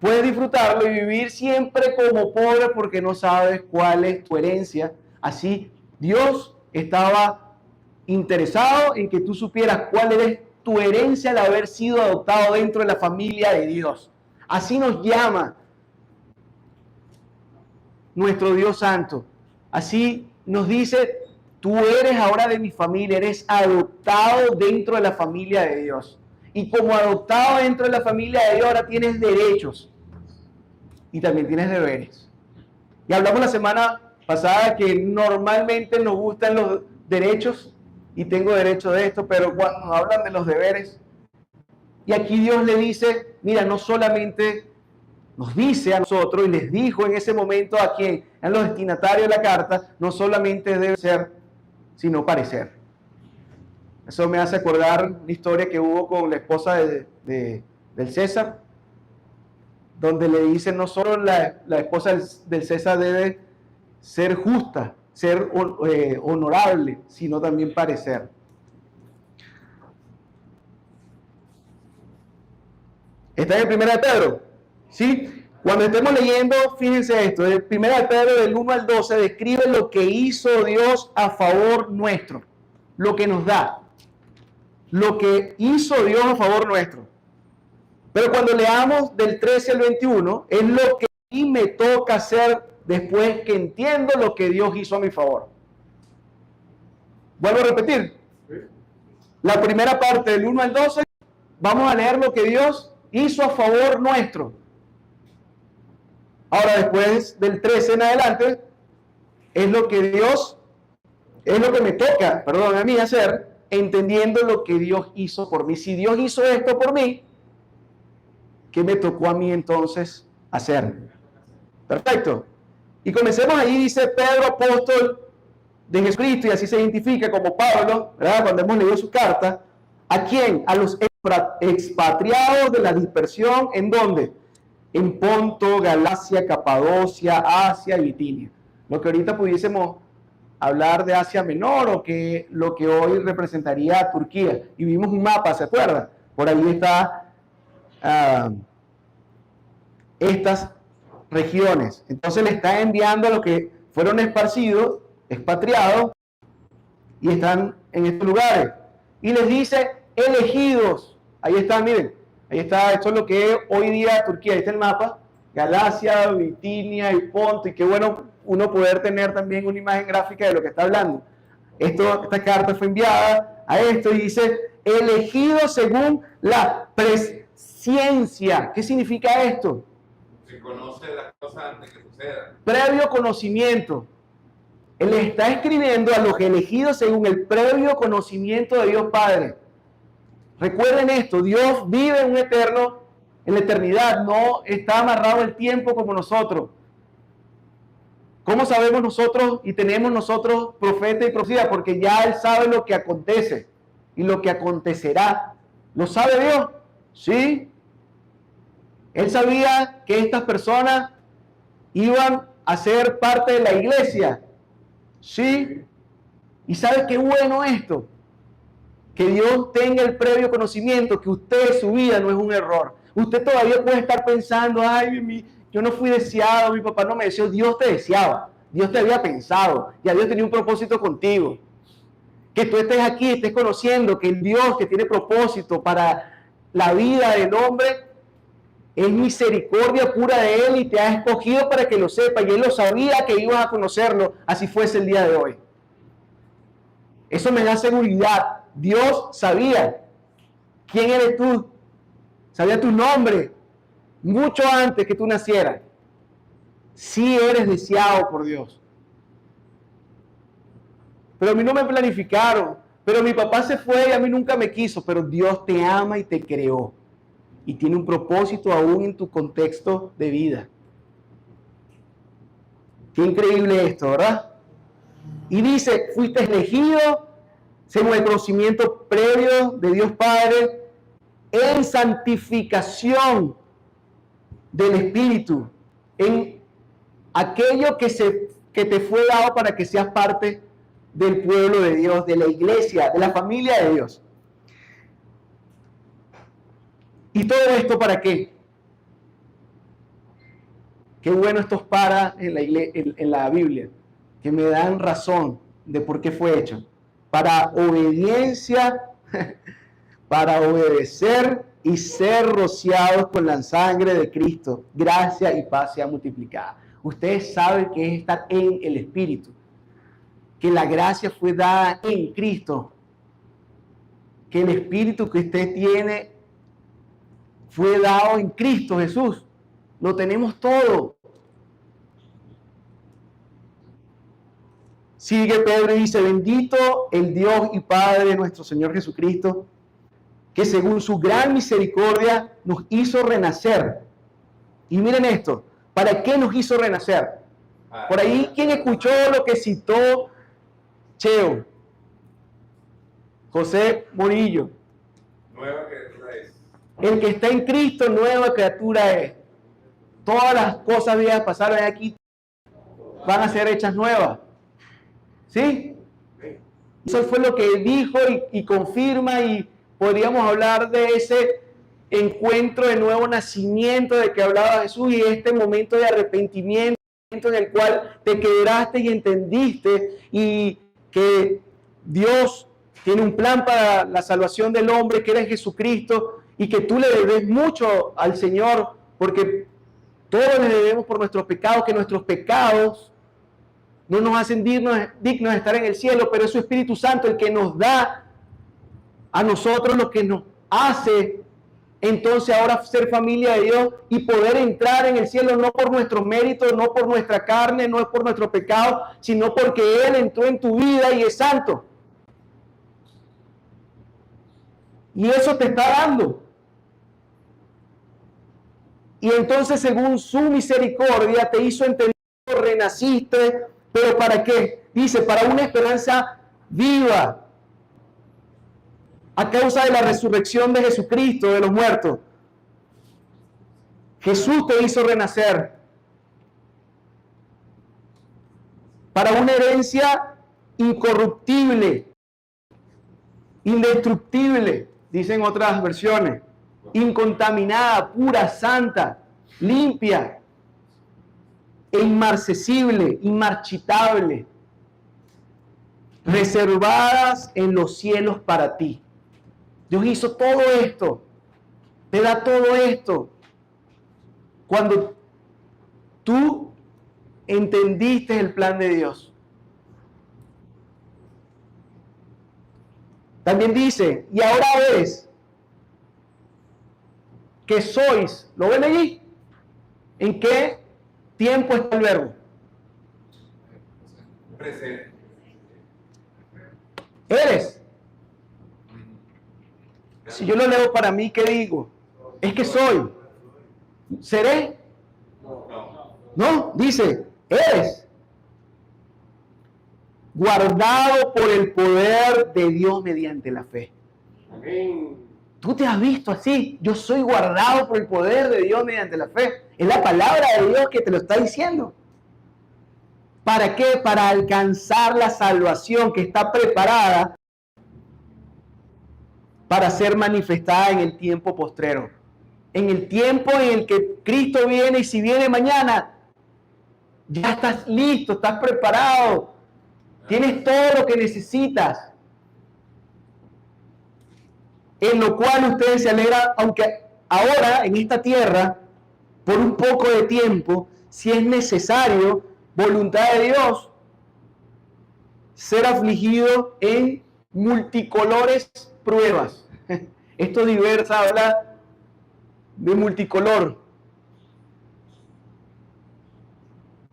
puedes disfrutarlo y vivir siempre como pobre porque no sabes cuál es tu herencia. Así Dios estaba interesado en que tú supieras cuál es tu herencia al haber sido adoptado dentro de la familia de Dios. Así nos llama nuestro Dios Santo. Así nos dice, tú eres ahora de mi familia, eres adoptado dentro de la familia de Dios. Y como adoptado dentro de la familia de Dios, ahora tienes derechos y también tienes deberes. Y hablamos la semana pasada que normalmente nos gustan los derechos y tengo derecho de esto, pero cuando nos hablan de los deberes, Y aquí Dios le dice, mira, no solamente nos dice a nosotros, y les dijo en ese momento a quien, a los destinatarios de la carta, no solamente debe ser, sino parecer. Eso me hace acordar una historia que hubo con la esposa del César, donde le dice no solo la esposa del César debe ser justa, ser honorable, sino también parecer. ¿Está en 1 de Pedro? ¿Sí? Cuando estemos leyendo, fíjense esto, el 1 de Pedro del 1 al 12 describe lo que hizo Dios a favor nuestro, lo que nos da, lo que hizo Dios a favor nuestro. Pero cuando leamos del 13 al 21, es lo que a mí me toca hacer después que entiendo lo que Dios hizo a mi favor. Vuelvo a repetir. La primera parte del 1 al 12, vamos a leer lo que Dios hizo a favor nuestro. Ahora, después del 13 en adelante, es lo que me toca, a mí hacer, entendiendo lo que Dios hizo por mí. Si Dios hizo esto por mí, ¿qué me tocó a mí entonces hacer? Perfecto. Y comencemos ahí, dice Pedro, apóstol de Jesucristo, y así se identifica como Pablo, ¿verdad? Cuando hemos leído su carta. ¿A quién? A los expatriados de la dispersión, ¿en dónde? En Ponto, Galacia, Capadocia, Asia y Bitinia. Lo que ahorita pudiésemos hablar de Asia Menor, o que lo que hoy representaría a Turquía. Y vimos un mapa, ¿se acuerdan? Por ahí está estas regiones. Entonces le está enviando a los que fueron esparcidos, expatriados, y están en estos lugares. Y les dice, elegidos. Ahí están, miren. Ahí está, esto es lo que es hoy día Turquía. Ahí está el mapa. Galacia, Bitinia y Ponto. Y qué bueno uno poder tener también una imagen gráfica de lo que está hablando. Esta carta fue enviada a esto y dice, elegidos según la presciencia. ¿Qué significa esto? Se conoce las cosas antes que sucedan. Previo conocimiento. Él está escribiendo a los elegidos según el previo conocimiento de Dios Padre. Recuerden esto, Dios vive en un eterno, en la eternidad, no está amarrado el tiempo como nosotros. ¿Cómo sabemos nosotros y tenemos nosotros profeta y profecía? Porque ya Él sabe lo que acontece y lo que acontecerá. ¿Lo sabe Dios? Sí. Él sabía que estas personas iban a ser parte de la iglesia. Sí. ¿Y sabe qué bueno esto? Que Dios tenga el previo conocimiento, que usted, su vida no es un error. Usted todavía puede estar pensando, ay, yo no fui deseado, mi papá no me deseó. Dios te deseaba, Dios te había pensado, ya Dios tenía un propósito contigo. Que tú estés aquí, estés conociendo que el Dios que tiene propósito para la vida del hombre es misericordia pura de Él y te ha escogido para que lo sepas. Y Él lo sabía que ibas a conocerlo, así fuese el día de hoy. Eso me da seguridad. Dios sabía quién eres tú, sabía tu nombre mucho antes que tú nacieras. Sí eres deseado por Dios. Pero a mí no me planificaron, pero mi papá se fue y a mí nunca me quiso, pero Dios te ama y te creó y tiene un propósito aún en tu contexto de vida. Qué increíble esto, ¿verdad? Y dice, fuiste elegido según el conocimiento previo de Dios Padre, en santificación del Espíritu, en aquello que te fue dado para que seas parte del pueblo de Dios, de la iglesia, de la familia de Dios. ¿Y todo esto para qué? Qué bueno esto es para en la Biblia, que me dan razón de por qué fue hecho. Para obediencia, para obedecer y ser rociados con la sangre de Cristo. Gracia y paz sea multiplicada. Ustedes saben que es estar en el Espíritu, que la gracia fue dada en Cristo, que el Espíritu que usted tiene fue dado en Cristo Jesús. Lo tenemos todo. Sigue Pedro y dice, bendito el Dios y Padre de nuestro Señor Jesucristo, que según su gran misericordia nos hizo renacer. Y miren esto, ¿para qué nos hizo renacer? Por ahí, ¿quién escuchó lo que citó Cheo? José Murillo. Nueva criatura es. El que está en Cristo, nueva criatura es. Todas las cosas viejas pasaron aquí, van a ser hechas nuevas. ¿Sí? Eso fue lo que dijo y confirma, y podríamos hablar de ese encuentro de nuevo nacimiento de que hablaba Jesús, y este momento de arrepentimiento en el cual te quebraste y entendiste y que Dios tiene un plan para la salvación del hombre, que era en Jesucristo, y que tú le debes mucho al Señor, porque todos le debemos por nuestros pecados, que nuestros pecados no nos hacen dignos de estar en el cielo, pero es su Espíritu Santo el que nos da a nosotros, lo que nos hace entonces ahora ser familia de Dios y poder entrar en el cielo, no por nuestros méritos, no por nuestra carne, no es por nuestro pecado, sino porque Él entró en tu vida y es santo. Y eso te está dando. Y entonces, según su misericordia, te hizo entender, renaciste, pero ¿para qué? Dice, para una esperanza viva, a causa de la resurrección de Jesucristo de los muertos. Jesús te hizo renacer para una herencia incorruptible, indestructible, dicen otras versiones, incontaminada, pura, santa, limpia e inmarcesible, inmarchitable, reservadas en los cielos para ti. Dios hizo todo esto, te da todo esto, cuando tú entendiste el plan de Dios. También dice, y ahora ves que sois, ¿lo ven allí? ¿En qué tiempo está el verbo? Presente. Eres. Si yo lo leo para mí, ¿qué digo? Es que soy. ¿Seré? No, dice, eres. Guardado por el poder de Dios mediante la fe. Amén. Tú te has visto así. Yo soy guardado por el poder de Dios mediante la fe. Es la palabra de Dios que te lo está diciendo. ¿Para qué? Para alcanzar la salvación que está preparada para ser manifestada en el tiempo postrero. En el tiempo en el que Cristo viene, y si viene mañana, ya estás listo, estás preparado. Tienes todo lo que necesitas. En lo cual ustedes se alegran, aunque ahora en esta tierra, por un poco de tiempo, si es necesario, voluntad de Dios, ser afligido en multicolores pruebas. Esto diversa habla de multicolor.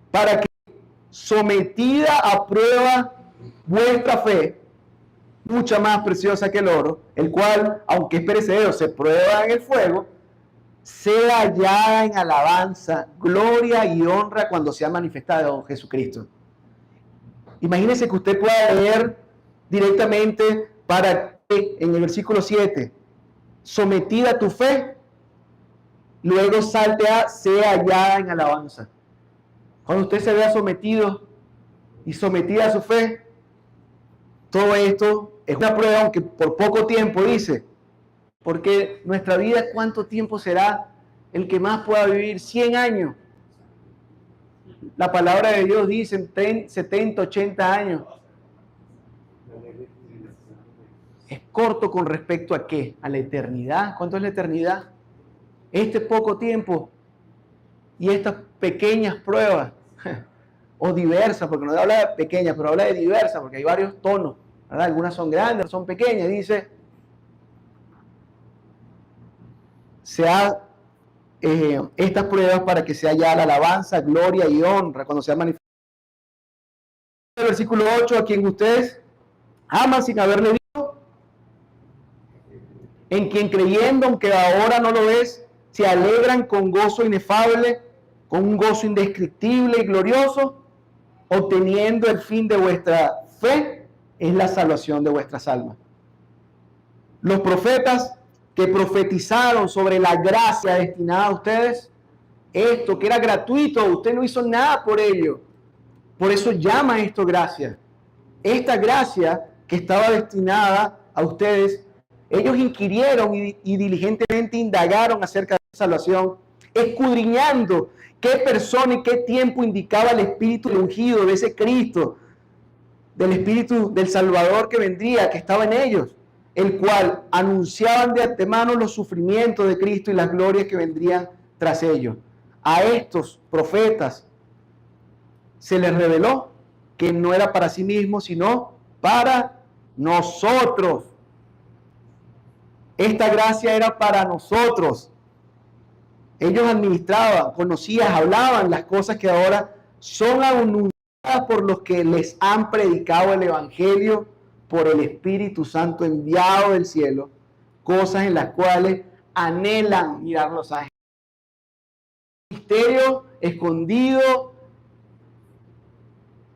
Para que, sometida a prueba vuestra fe, mucha más preciosa que el oro, el cual, aunque es perecedero, se prueba en el fuego, sea hallada en alabanza, gloria y honra cuando sea manifestado Jesucristo. Imagínese que usted pueda leer directamente para que en el versículo 7, sometida a tu fe, luego salte a sea hallada en alabanza. Cuando usted se vea sometido y sometida a su fe, todo esto es una prueba, aunque por poco tiempo, dice, porque nuestra vida, ¿cuánto tiempo será? El que más pueda vivir 100 años. La palabra de Dios dice 70, 80 años. Es corto con respecto a ¿qué? A la eternidad. ¿Cuánto es la eternidad? Este poco tiempo y estas pequeñas pruebas, o diversas, porque no habla de pequeñas, pero habla de diversas, porque hay varios tonos, ¿verdad? Algunas son grandes, otras son pequeñas. Dice, estas pruebas para que sea ya la alabanza, gloria y honra cuando sea manifestada. El versículo 8, a quien ustedes aman sin haberle visto, en quien creyendo, aunque ahora no lo ves, se alegran con gozo inefable, con un gozo indescriptible y glorioso, obteniendo el fin de vuestra fe, es la salvación de vuestras almas. Los profetas que profetizaron sobre la gracia destinada a ustedes, esto que era gratuito, usted no hizo nada por ello, por eso llama esto gracia. Esta gracia que estaba destinada a ustedes, ellos inquirieron y diligentemente indagaron acerca de la salvación, escudriñando qué persona y qué tiempo indicaba el Espíritu ungido de ese Cristo, del Espíritu del Salvador que vendría, que estaba en ellos, el cual anunciaban de antemano los sufrimientos de Cristo y las glorias que vendrían tras ellos. A estos profetas se les reveló que no era para sí mismos, sino para nosotros. Esta gracia era para nosotros. Ellos administraban, conocían, hablaban las cosas que ahora son anunciadas por los que les han predicado el Evangelio por el Espíritu Santo enviado del cielo, cosas en las cuales anhelan mirar los ángeles. Misterio escondido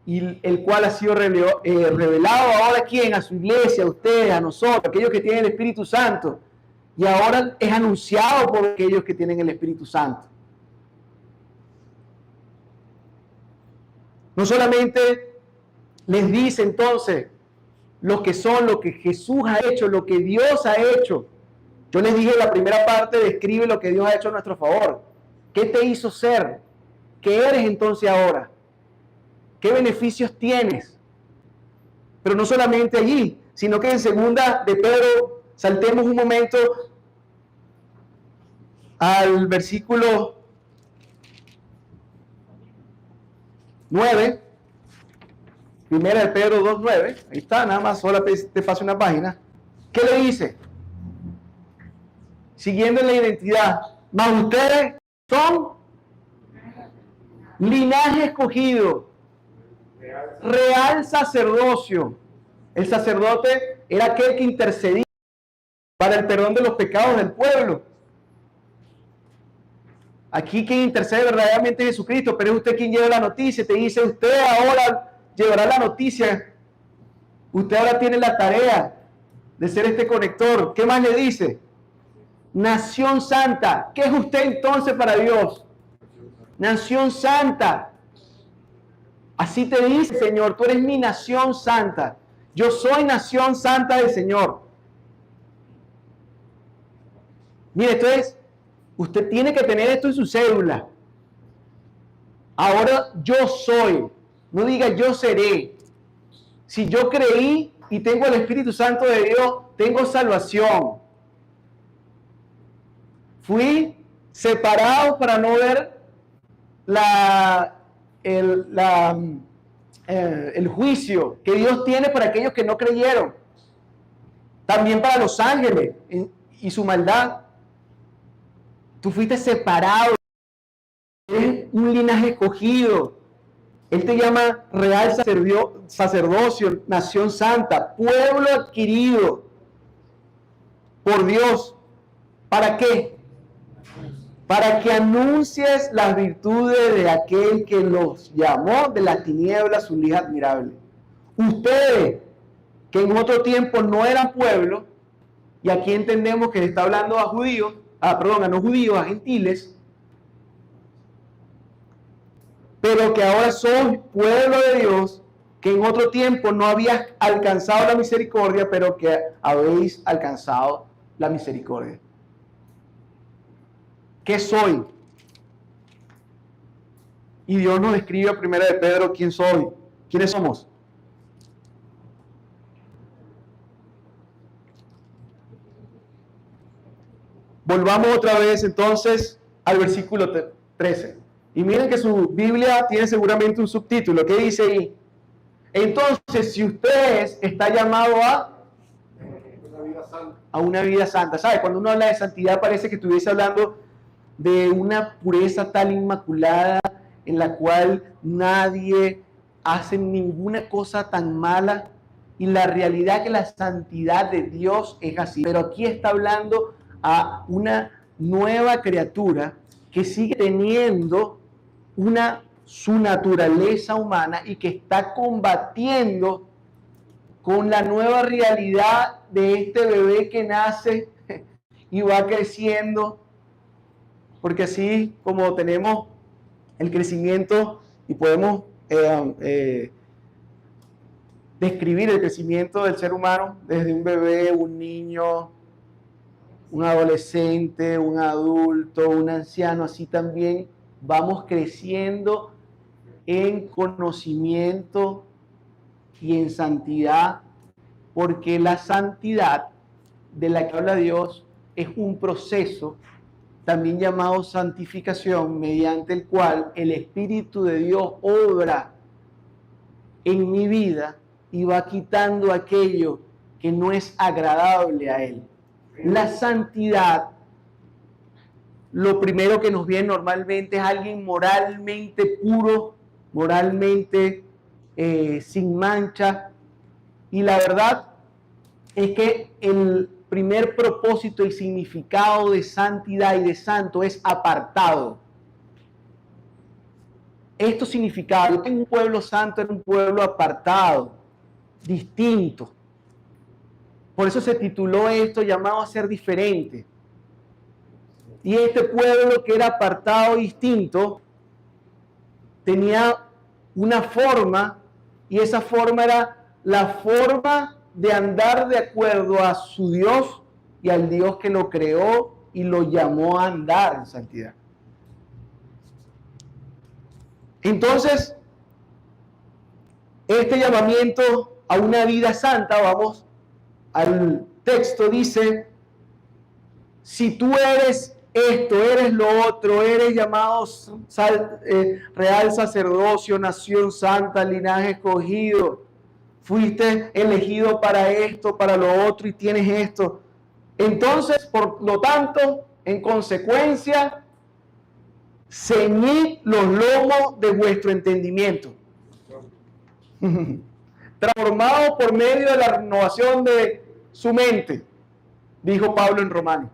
y el cual ha sido revelado ahora a quién, a su iglesia, a ustedes, a nosotros, aquellos que tienen el Espíritu Santo, y ahora es anunciado por aquellos que tienen el Espíritu Santo. No solamente les dice entonces lo que son, lo que Jesús ha hecho, lo que Dios ha hecho. Yo les dije en la primera parte, describe lo que Dios ha hecho a nuestro favor. ¿Qué te hizo ser? ¿Qué eres entonces ahora? ¿Qué beneficios tienes? Pero no solamente allí, sino que en segunda de Pedro, saltemos un momento al versículo 9, primera de Pedro 2:9, ahí está, nada más, solo te paso una página. ¿Qué le dice? Siguiendo la identidad, mas ustedes son linaje escogido, real sacerdocio. El sacerdote era aquel que intercedía para el perdón de los pecados del pueblo. Aquí quien intercede verdaderamente es Jesucristo, pero es usted quien lleva la noticia. Te dice, usted ahora llevará la noticia. Usted ahora tiene la tarea de ser este conector. ¿Qué más le dice? Nación santa. ¿Qué es usted entonces para Dios? Nación santa. Así te dice, Señor, tú eres mi nación santa. Yo soy nación santa del Señor. Mire, entonces, usted tiene que tener esto en su cédula. Ahora yo soy. No diga yo seré. Si yo creí y tengo el Espíritu Santo de Dios, tengo salvación. Fui separado para no ver el juicio que Dios tiene para aquellos que no creyeron. También para los ángeles y su maldad. Tú fuiste separado. Eres un linaje escogido. Él te llama real sacerdocio, nación santa, pueblo adquirido por Dios. ¿Para qué? Para que anuncies las virtudes de aquel que los llamó de las tinieblas su luz admirable. Ustedes, que en otro tiempo no eran pueblo, y aquí entendemos que le está hablando a judíos, a no judíos, a gentiles, pero que ahora sois pueblo de Dios, que en otro tiempo no habías alcanzado la misericordia, pero que habéis alcanzado la misericordia. ¿Qué soy? Y Dios nos describe a primera de Pedro quién soy, quiénes somos. Volvamos otra vez entonces al versículo 13. Y miren que su Biblia tiene seguramente un subtítulo. ¿Qué dice ahí? Entonces, si usted está llamado a una vida santa, ¿sabe? Cuando uno habla de santidad parece que estuviese hablando de una pureza tal inmaculada en la cual nadie hace ninguna cosa tan mala Y la realidad es que la santidad de Dios es así. Pero aquí está hablando a una nueva criatura que sigue teniendo su naturaleza humana y que está combatiendo con la nueva realidad de este bebé que nace y va creciendo, porque así como tenemos el crecimiento y podemos describir el crecimiento del ser humano desde un bebé, un niño, un adolescente, un adulto, un anciano, así también vamos creciendo en conocimiento y en santidad, porque la santidad de la que habla Dios es un proceso también llamado santificación, mediante el cual el Espíritu de Dios obra en mi vida y va quitando aquello que no es agradable a Él. La santidad, lo primero que nos viene normalmente es alguien moralmente puro, moralmente sin mancha, y la verdad es que el primer propósito y significado de santidad y de santo es apartado. Esto significaba, yo tengo un pueblo santo, era un pueblo apartado, distinto. Por eso se tituló esto, llamado a ser diferente. Y este pueblo que era apartado, distinto, tenía una forma, y esa forma era la forma de andar de acuerdo a su Dios y al Dios que lo creó y lo llamó a andar en santidad. Entonces, este llamamiento a una vida santa, vamos al texto, dice: si tú eres esto, eres lo otro, eres llamado real sacerdocio, nación santa, linaje escogido, fuiste elegido para esto, para lo otro y tienes esto. Entonces, por lo tanto, en consecuencia, ceñid los lomos de vuestro entendimiento, transformado por medio de la renovación de su mente, dijo Pablo en Romanos.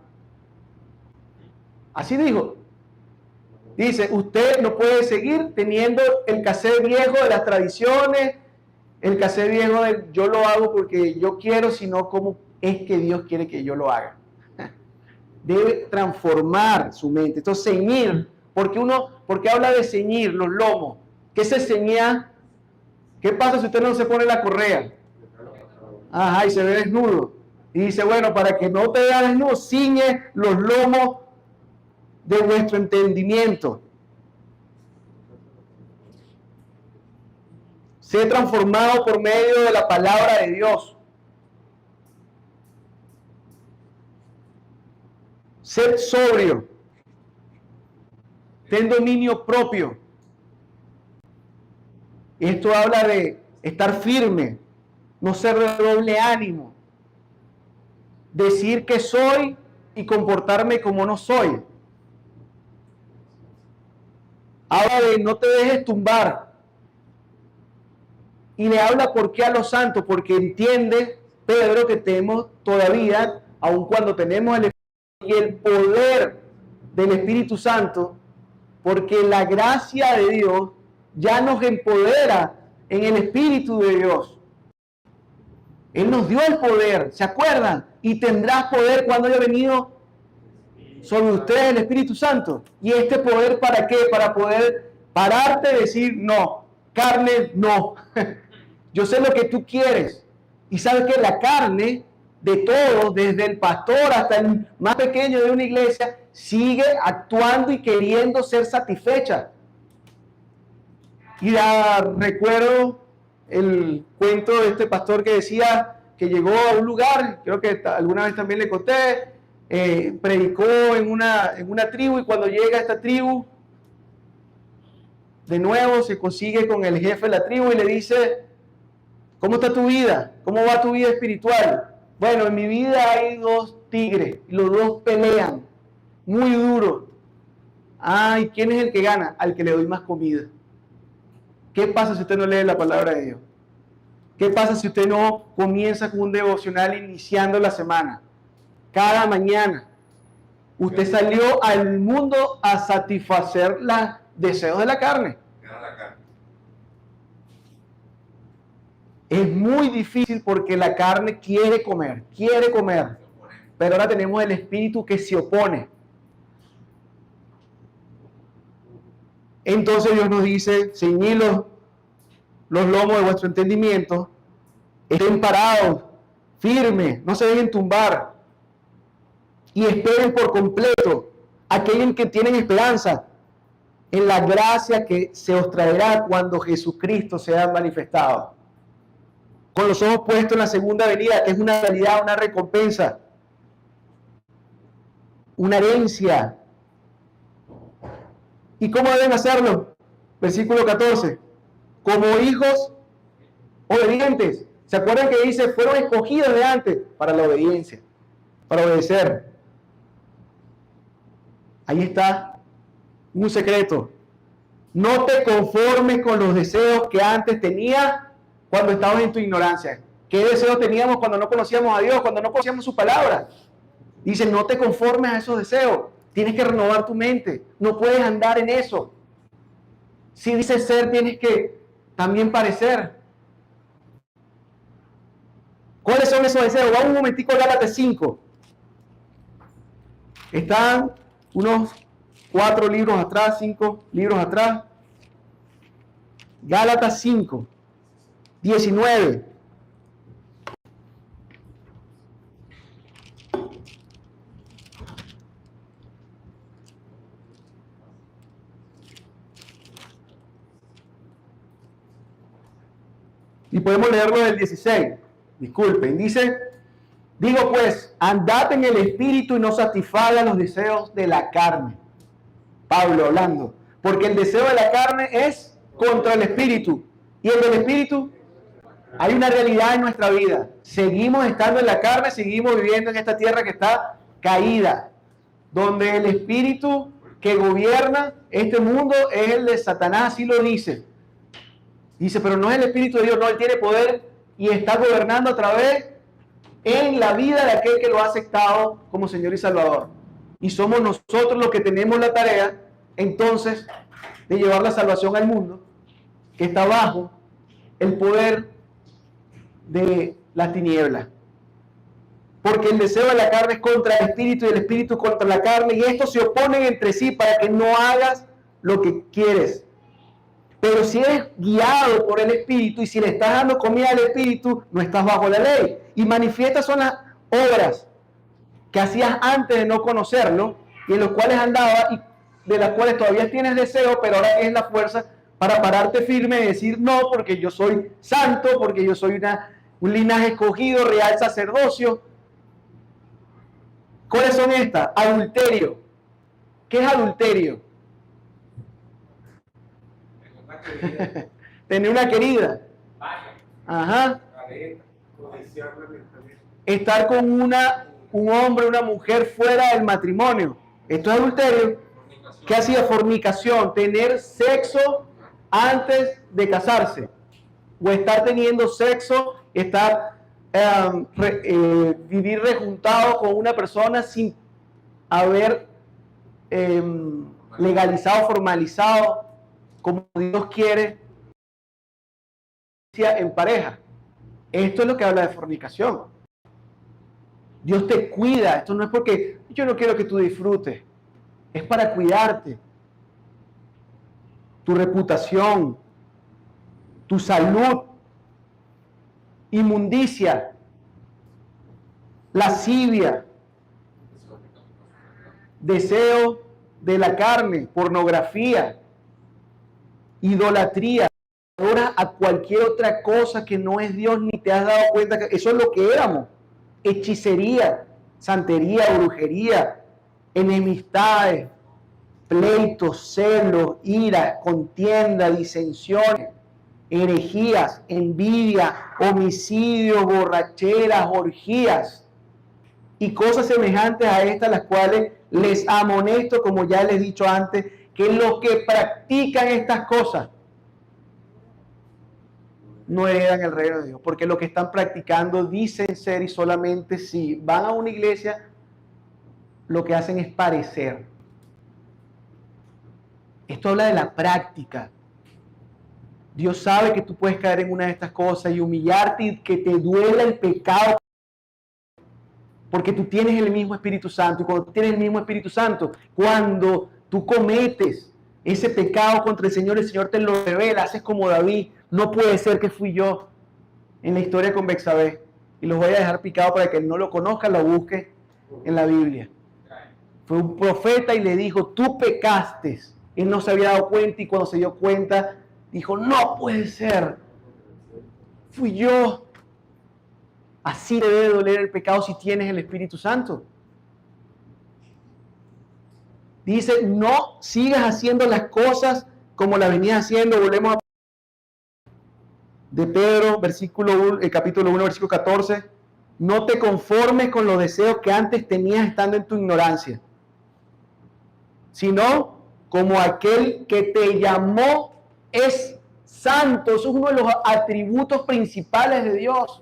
Así dijo. Dice, usted no puede seguir teniendo el cassette viejo de las tradiciones, el cassette viejo de yo lo hago porque yo quiero, sino como es que Dios quiere que yo lo haga. Debe transformar su mente. Entonces, ceñir, porque habla de ceñir los lomos. ¿Qué se ceñía? ¿Qué pasa si usted no se pone la correa? Ajá, y se ve desnudo. Y dice, bueno, para que no te veas desnudo, ciñe los lomos de vuestro entendimiento. Sé transformado por medio de la palabra de Dios. Sed sobrio. Ten dominio propio. Esto habla de estar firme, no ser de doble ánimo, decir que soy y comportarme como no soy. Habla de no te dejes tumbar. Y le habla por qué a los santos, porque entiende Pedro que tenemos todavía, aun cuando tenemos el Espíritu y el poder del Espíritu Santo, porque la gracia de Dios ya nos empodera en el Espíritu de Dios. Él nos dio el poder, ¿se acuerdan? Y tendrás poder cuando haya venido sobre ustedes el Espíritu Santo. ¿Y este poder para qué? Para poder pararte y decir, no, carne, no. Yo sé lo que tú quieres. Y sabes que la carne de todos, desde el pastor hasta el más pequeño de una iglesia, sigue actuando y queriendo ser satisfecha. Y recuerdo el cuento de este pastor que decía que llegó a un lugar, creo que alguna vez también le conté, predicó en una tribu, y cuando llega a esta tribu, de nuevo se consigue con el jefe de la tribu y le dice, ¿cómo está tu vida? ¿Cómo va tu vida espiritual? Bueno, en mi vida hay 2 tigres, y los 2 pelean, muy duro. ¿Y quién es el que gana? Al que le doy más comida. ¿Qué pasa si usted no lee la palabra de Dios? ¿Qué pasa si usted no comienza con un devocional iniciando la semana? Cada mañana. Usted salió al mundo a satisfacer los deseos de la carne. Gana la carne. Es muy difícil porque la carne quiere comer. Pero ahora tenemos el espíritu que se opone. Entonces Dios nos dice, ceñid los lomos de vuestro entendimiento, estén parados, firmes, no se dejen tumbar y esperen por completo aquellos que tienen esperanza en la gracia que se os traerá cuando Jesucristo sea manifestado. Con los ojos puestos en la segunda venida, que es una realidad, una recompensa, una herencia. ¿Y cómo deben hacerlo? Versículo 14. Como hijos obedientes. ¿Se acuerdan que dice, fueron escogidos de antes para la obediencia, para obedecer? Ahí está un secreto. No te conformes con los deseos que antes tenías cuando estabas en tu ignorancia. ¿Qué deseos teníamos cuando no conocíamos a Dios, cuando no conocíamos su palabra? Dice, no te conformes a esos deseos. Tienes que renovar tu mente. No puedes andar en eso. Si dices ser, tienes que también parecer. ¿Cuáles son esos deseos? Vamos un momentico a Gálatas 5. Están unos 4 libros atrás, 5 libros atrás. Gálatas 5, 19. Y podemos leerlo del 16. Disculpen. Dice, digo pues, andad en el espíritu y no satisfagan los deseos de la carne. Pablo hablando. Porque el deseo de la carne es contra el espíritu. Y el del espíritu, hay una realidad en nuestra vida. Seguimos estando en la carne, seguimos viviendo en esta tierra que está caída. Donde el espíritu que gobierna este mundo es el de Satanás, así lo dice. Dice, pero no es el Espíritu de Dios, no, Él tiene poder y está gobernando a través en la vida de aquel que lo ha aceptado como Señor y Salvador. Y somos nosotros los que tenemos la tarea, entonces, de llevar la salvación al mundo, que está bajo el poder de las tinieblas. Porque el deseo de la carne es contra el Espíritu y el Espíritu contra la carne, y estos se oponen entre sí para que no hagas lo que quieres. Pero si eres guiado por el Espíritu y si le estás dando comida al Espíritu, no estás bajo la ley. Y manifiestas son las obras que hacías antes de no conocerlo y en los cuales andabas y de las cuales todavía tienes deseo, pero ahora tienes la fuerza para pararte firme y decir no, porque yo soy santo, porque yo soy un linaje escogido, real sacerdocio. ¿Cuáles son estas? Adulterio. ¿Qué es adulterio? Tener una querida. Ajá. Estar con un hombre, una mujer fuera del matrimonio. Esto es adulterio. ¿Qué hacía? Fornicación. Tener sexo antes de casarse. O estar teniendo sexo, vivir rejuntado con una persona sin haber legalizado, formalizado, como Dios quiere, en pareja. Esto es lo que habla de fornicación. Dios te cuida. Esto no es porque yo no quiero que tú disfrutes. Es para cuidarte. Tu reputación, tu salud, inmundicia, lascivia, deseo de la carne, pornografía, idolatría, ahora a cualquier otra cosa que no es Dios, ni te has dado cuenta que eso es lo que éramos. Hechicería, santería, brujería, enemistades, pleitos, celos, ira, contienda, disensiones, herejías, envidia, homicidios, borracheras, orgías y cosas semejantes a estas, las cuales les amonesto, como ya les he dicho antes, que los que practican estas cosas no heredan el reino de Dios, porque lo que están practicando dicen ser y solamente si van a una iglesia, lo que hacen es parecer. Esto habla de la práctica. Dios sabe que tú puedes caer en una de estas cosas y humillarte y que te duela el pecado, porque tú tienes el mismo Espíritu Santo, y cuando tú tienes el mismo Espíritu Santo, cuando tú cometes ese pecado contra el Señor te lo revela, haces como David, no puede ser que fui yo en la historia con Betsabé, y los voy a dejar picado para que él no lo conozca, lo busque en la Biblia. Fue un profeta y le dijo, tú pecaste. Él no se había dado cuenta y cuando se dio cuenta, dijo, no puede ser, fui yo. Así te debe doler el pecado si tienes el Espíritu Santo. Dice, no sigas haciendo las cosas como las venías haciendo. Volvemos a de Pedro, capítulo 1, versículo 14. No te conformes con los deseos que antes tenías estando en tu ignorancia, sino como aquel que te llamó es santo. Eso es uno de los atributos principales de Dios.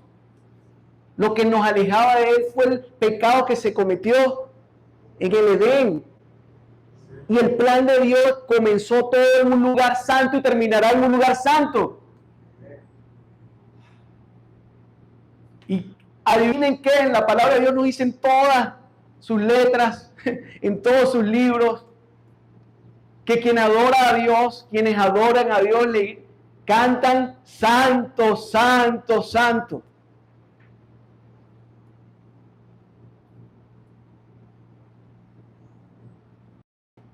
Lo que nos alejaba de Él fue el pecado que se cometió en el Edén. Y el plan de Dios comenzó todo en un lugar santo y terminará en un lugar santo. Y adivinen qué, en la palabra de Dios nos dicen todas sus letras, en todos sus libros, que quien adora a Dios, quienes adoran a Dios, le cantan santo, santo, santo.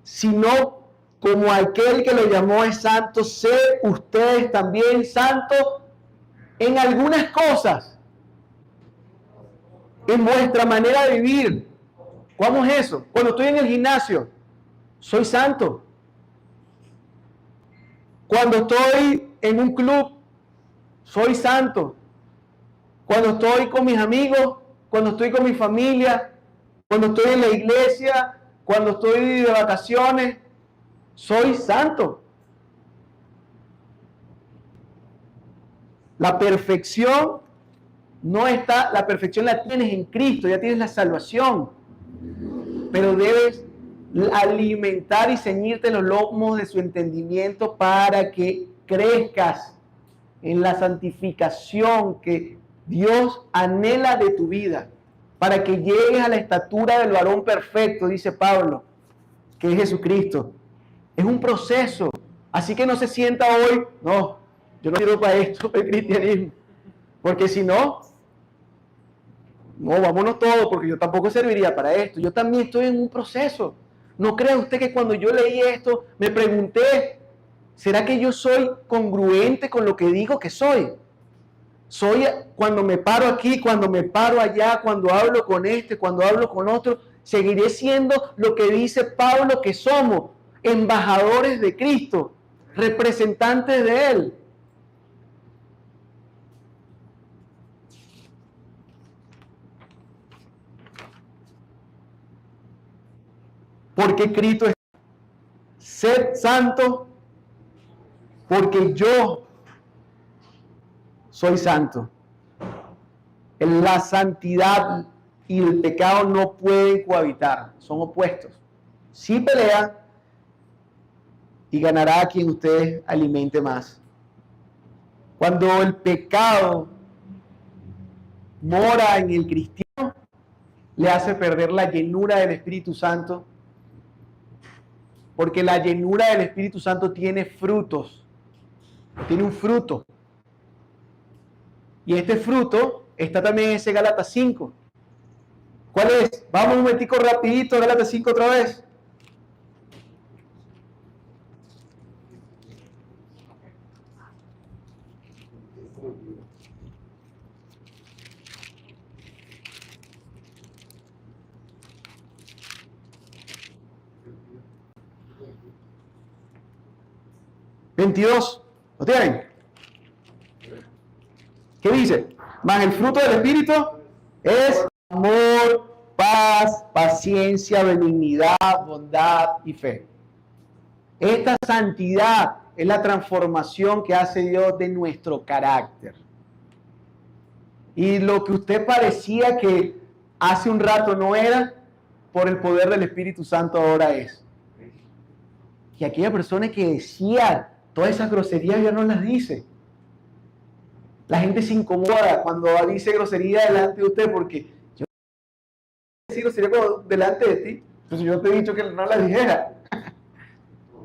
Sino como aquel que lo llamó es santo, sé ustedes también santos en algunas cosas, en vuestra manera de vivir. ¿Cómo es eso? Cuando estoy en el gimnasio, soy santo. Cuando estoy en un club, soy santo. Cuando estoy con mis amigos, cuando estoy con mi familia, cuando estoy en la iglesia, cuando estoy de vacaciones, soy santo. La perfección no está, la perfección la tienes en Cristo, ya tienes la salvación. Pero debes alimentar y ceñirte los lomos de su entendimiento para que crezcas en la santificación que Dios anhela de tu vida, para que llegues a la estatura del varón perfecto, dice Pablo, que es Jesucristo. Es un proceso, así que no se sienta hoy, no, yo no sirvo para esto, para el cristianismo, porque si no, vámonos todos, porque yo tampoco serviría para esto, yo también estoy en un proceso. No crea usted que cuando yo leí esto, me pregunté, ¿será que yo soy congruente con lo que digo que soy? Soy cuando me paro aquí, cuando me paro allá, cuando hablo con este, cuando hablo con otro, seguiré siendo lo que dice Pablo que somos, embajadores de Cristo, representantes de Él. Porque Cristo es sed santo, porque yo soy santo. La santidad y el pecado no pueden cohabitar, son opuestos. Sí pelean y ganará a quien usted alimente más. Cuando el pecado mora en el cristiano, le hace perder la llenura del Espíritu Santo, porque la llenura del Espíritu Santo tiene frutos, tiene un fruto. Y este fruto está también en ese Gálatas 5. ¿Cuál es? Vamos un momentico rapidito a Gálatas 5 otra vez. ¿22? ¿Lo tienen? ¿Qué dice? Más el fruto del Espíritu es amor, paz, paciencia, benignidad, bondad y fe. Esta santidad es la transformación que hace Dios de nuestro carácter. Y lo que usted parecía que hace un rato no era, por el poder del Espíritu Santo ahora es. Y aquella persona que decía todas esas groserías ya no las dice. La gente se incomoda cuando dice grosería delante de usted, porque yo no decir grosería delante de ti, pues yo te he dicho que no las dijera.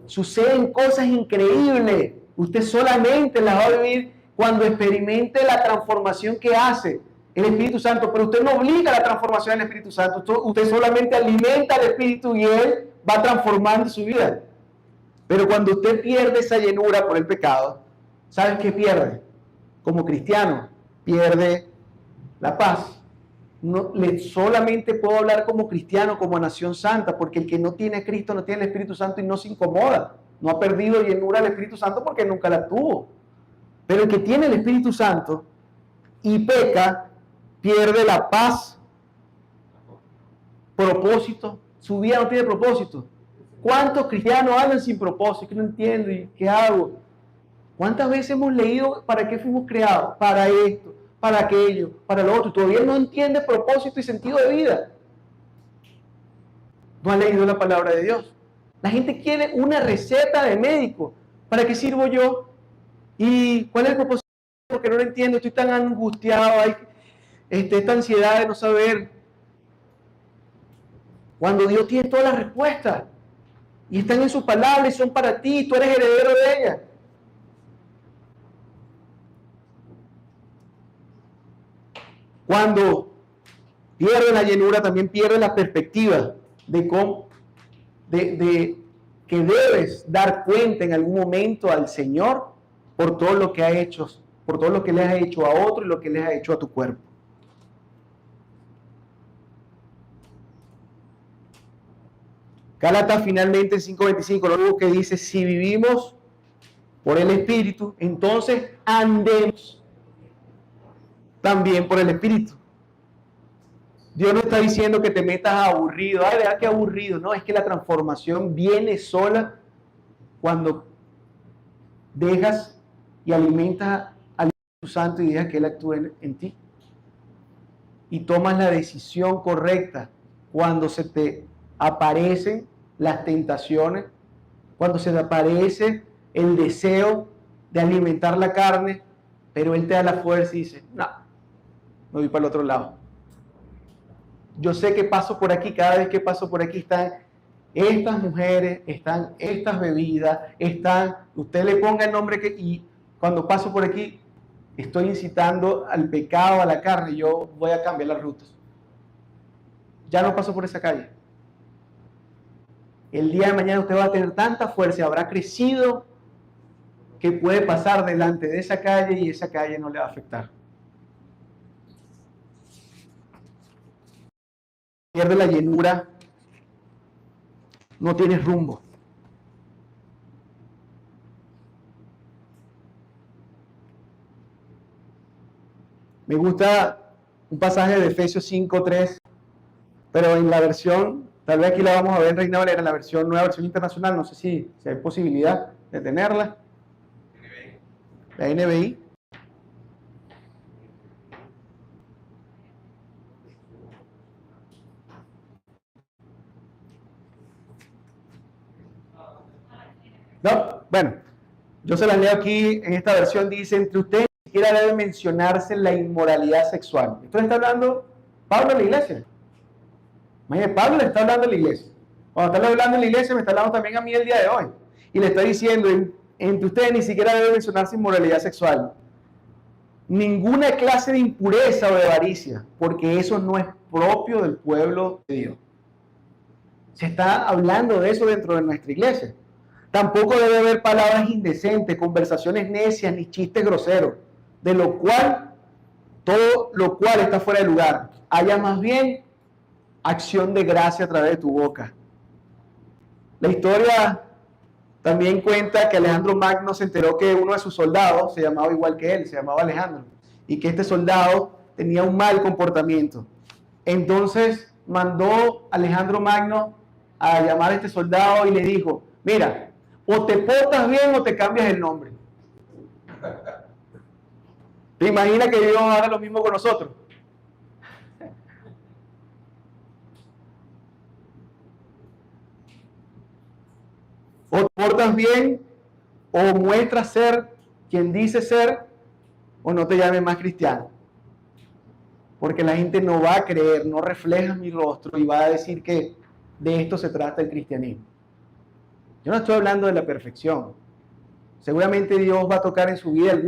Suceden cosas increíbles. Usted solamente las va a vivir cuando experimente la transformación que hace el Espíritu Santo, pero usted no obliga a la transformación del Espíritu Santo, usted solamente alimenta al Espíritu y Él va transformando su vida. Pero cuando usted pierde esa llenura por el pecado, ¿sabes qué pierde? Como cristiano, pierde la paz. No, solamente puedo hablar como cristiano, como nación santa, porque el que no tiene a Cristo no tiene el Espíritu Santo y no se incomoda. No ha perdido llenura del Espíritu Santo porque nunca la tuvo. Pero el que tiene el Espíritu Santo y peca, pierde la paz, propósito. Su vida no tiene propósito. ¿Cuántos cristianos andan sin propósito? Que no entiendo y qué hago. ¿Cuántas veces hemos leído para qué fuimos creados? Para esto, para aquello, para lo otro. Y todavía no entiende propósito y sentido de vida. No ha leído la palabra de Dios. La gente quiere una receta de médico. ¿Para qué sirvo yo? ¿Y cuál es el propósito? Porque no lo entiendo. Estoy tan angustiado. Hay esta ansiedad de no saber. Cuando Dios tiene todas las respuestas. Y están en sus palabras y son para ti. Tú eres heredero de ellas. Cuando pierde la llenura, también pierde la perspectiva de cómo, de que debes dar cuenta en algún momento al Señor por todo lo que ha hecho, por todo lo que le has hecho a otro y lo que le has hecho a tu cuerpo. Gálatas finalmente 5:25, lo único que dice, si vivimos por el Espíritu, entonces andemos también por el Espíritu. Dios no está diciendo que te metas aburrido. Ay, vea qué aburrido. No, es que la transformación viene sola cuando dejas y alimentas al Espíritu Santo y dejas que Él actúe en ti. Y tomas la decisión correcta cuando se te aparecen las tentaciones, cuando se te aparece el deseo de alimentar la carne, pero Él te da la fuerza y dice, no, me voy para el otro lado. Yo sé que paso por aquí, cada vez que paso por aquí están estas mujeres, están estas bebidas, usted le ponga el nombre y cuando paso por aquí estoy incitando al pecado, a la carne, yo voy a cambiar las rutas. Ya no paso por esa calle. El día de mañana usted va a tener tanta fuerza, habrá crecido, que puede pasar delante de esa calle y esa calle no le va a afectar. Pierde la llenura, no tienes rumbo. Me gusta un pasaje de Efesios 5:3, pero en la versión, tal vez aquí la vamos a ver en Reina Valera, en la versión nueva, versión internacional, no sé si hay posibilidad de tenerla. La NBI. No, bueno, yo se las leo aquí, en esta versión dice, entre ustedes ni siquiera debe mencionarse la inmoralidad sexual. Esto le está hablando Pablo a la iglesia. Imagínate, Pablo le está hablando a la iglesia. Cuando está hablando a la iglesia, me está hablando también a mí el día de hoy. Y le está diciendo, entre ustedes ni siquiera debe mencionarse inmoralidad sexual. Ninguna clase de impureza o de avaricia, porque eso no es propio del pueblo de Dios. Se está hablando de eso dentro de nuestra iglesia. Tampoco debe haber palabras indecentes, conversaciones necias ni chistes groseros, de lo cual, todo lo cual está fuera de lugar. Haya más bien acción de gracia a través de tu boca. La historia también cuenta que Alejandro Magno se enteró que uno de sus soldados se llamaba igual que él, se llamaba Alejandro, y que este soldado tenía un mal comportamiento. Entonces mandó Alejandro Magno a llamar a este soldado y le dijo, mira, O te portas bien o te cambias el nombre. ¿Te imaginas que Dios haga lo mismo con nosotros? O te portas bien, o muestras ser quien dice ser, o no te llames más cristiano. Porque la gente no va a creer, no refleja mi rostro y va a decir que de esto se trata el cristianismo. Yo no estoy hablando de la perfección. Seguramente Dios va a tocar en su vida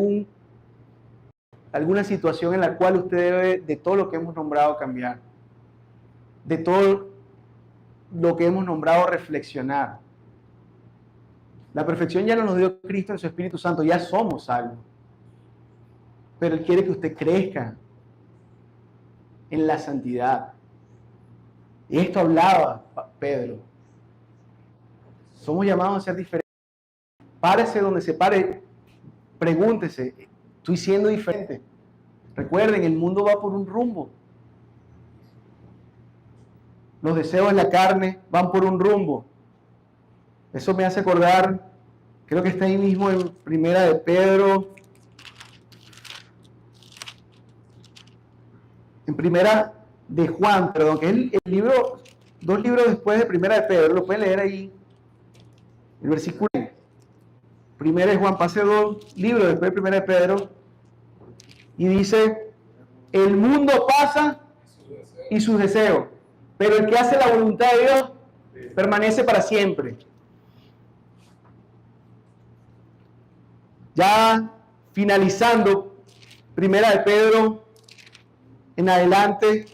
alguna situación en la cual usted debe, de todo lo que hemos nombrado, cambiar. De todo lo que hemos nombrado, reflexionar. La perfección ya no nos dio Cristo en su Espíritu Santo, ya somos salvos. Pero Él quiere que usted crezca en la santidad. Y esto hablaba Pedro. Somos llamados a ser diferentes. Párese donde se pare, pregúntese, ¿estoy siendo diferente? Recuerden, el mundo va por un rumbo. Los deseos de la carne van por un rumbo. Eso me hace acordar, creo que está ahí mismo en Primera de Pedro. En Primera de Juan, perdón, que es el libro, 2 libros después de Primera de Pedro, lo pueden leer ahí. El versículo. Primera de Juan, pase 2 libros después de Primera de Pedro. Y dice, el mundo pasa y sus deseos, pero el que hace la voluntad de Dios permanece para siempre. Ya finalizando, Primera de Pedro, en adelante,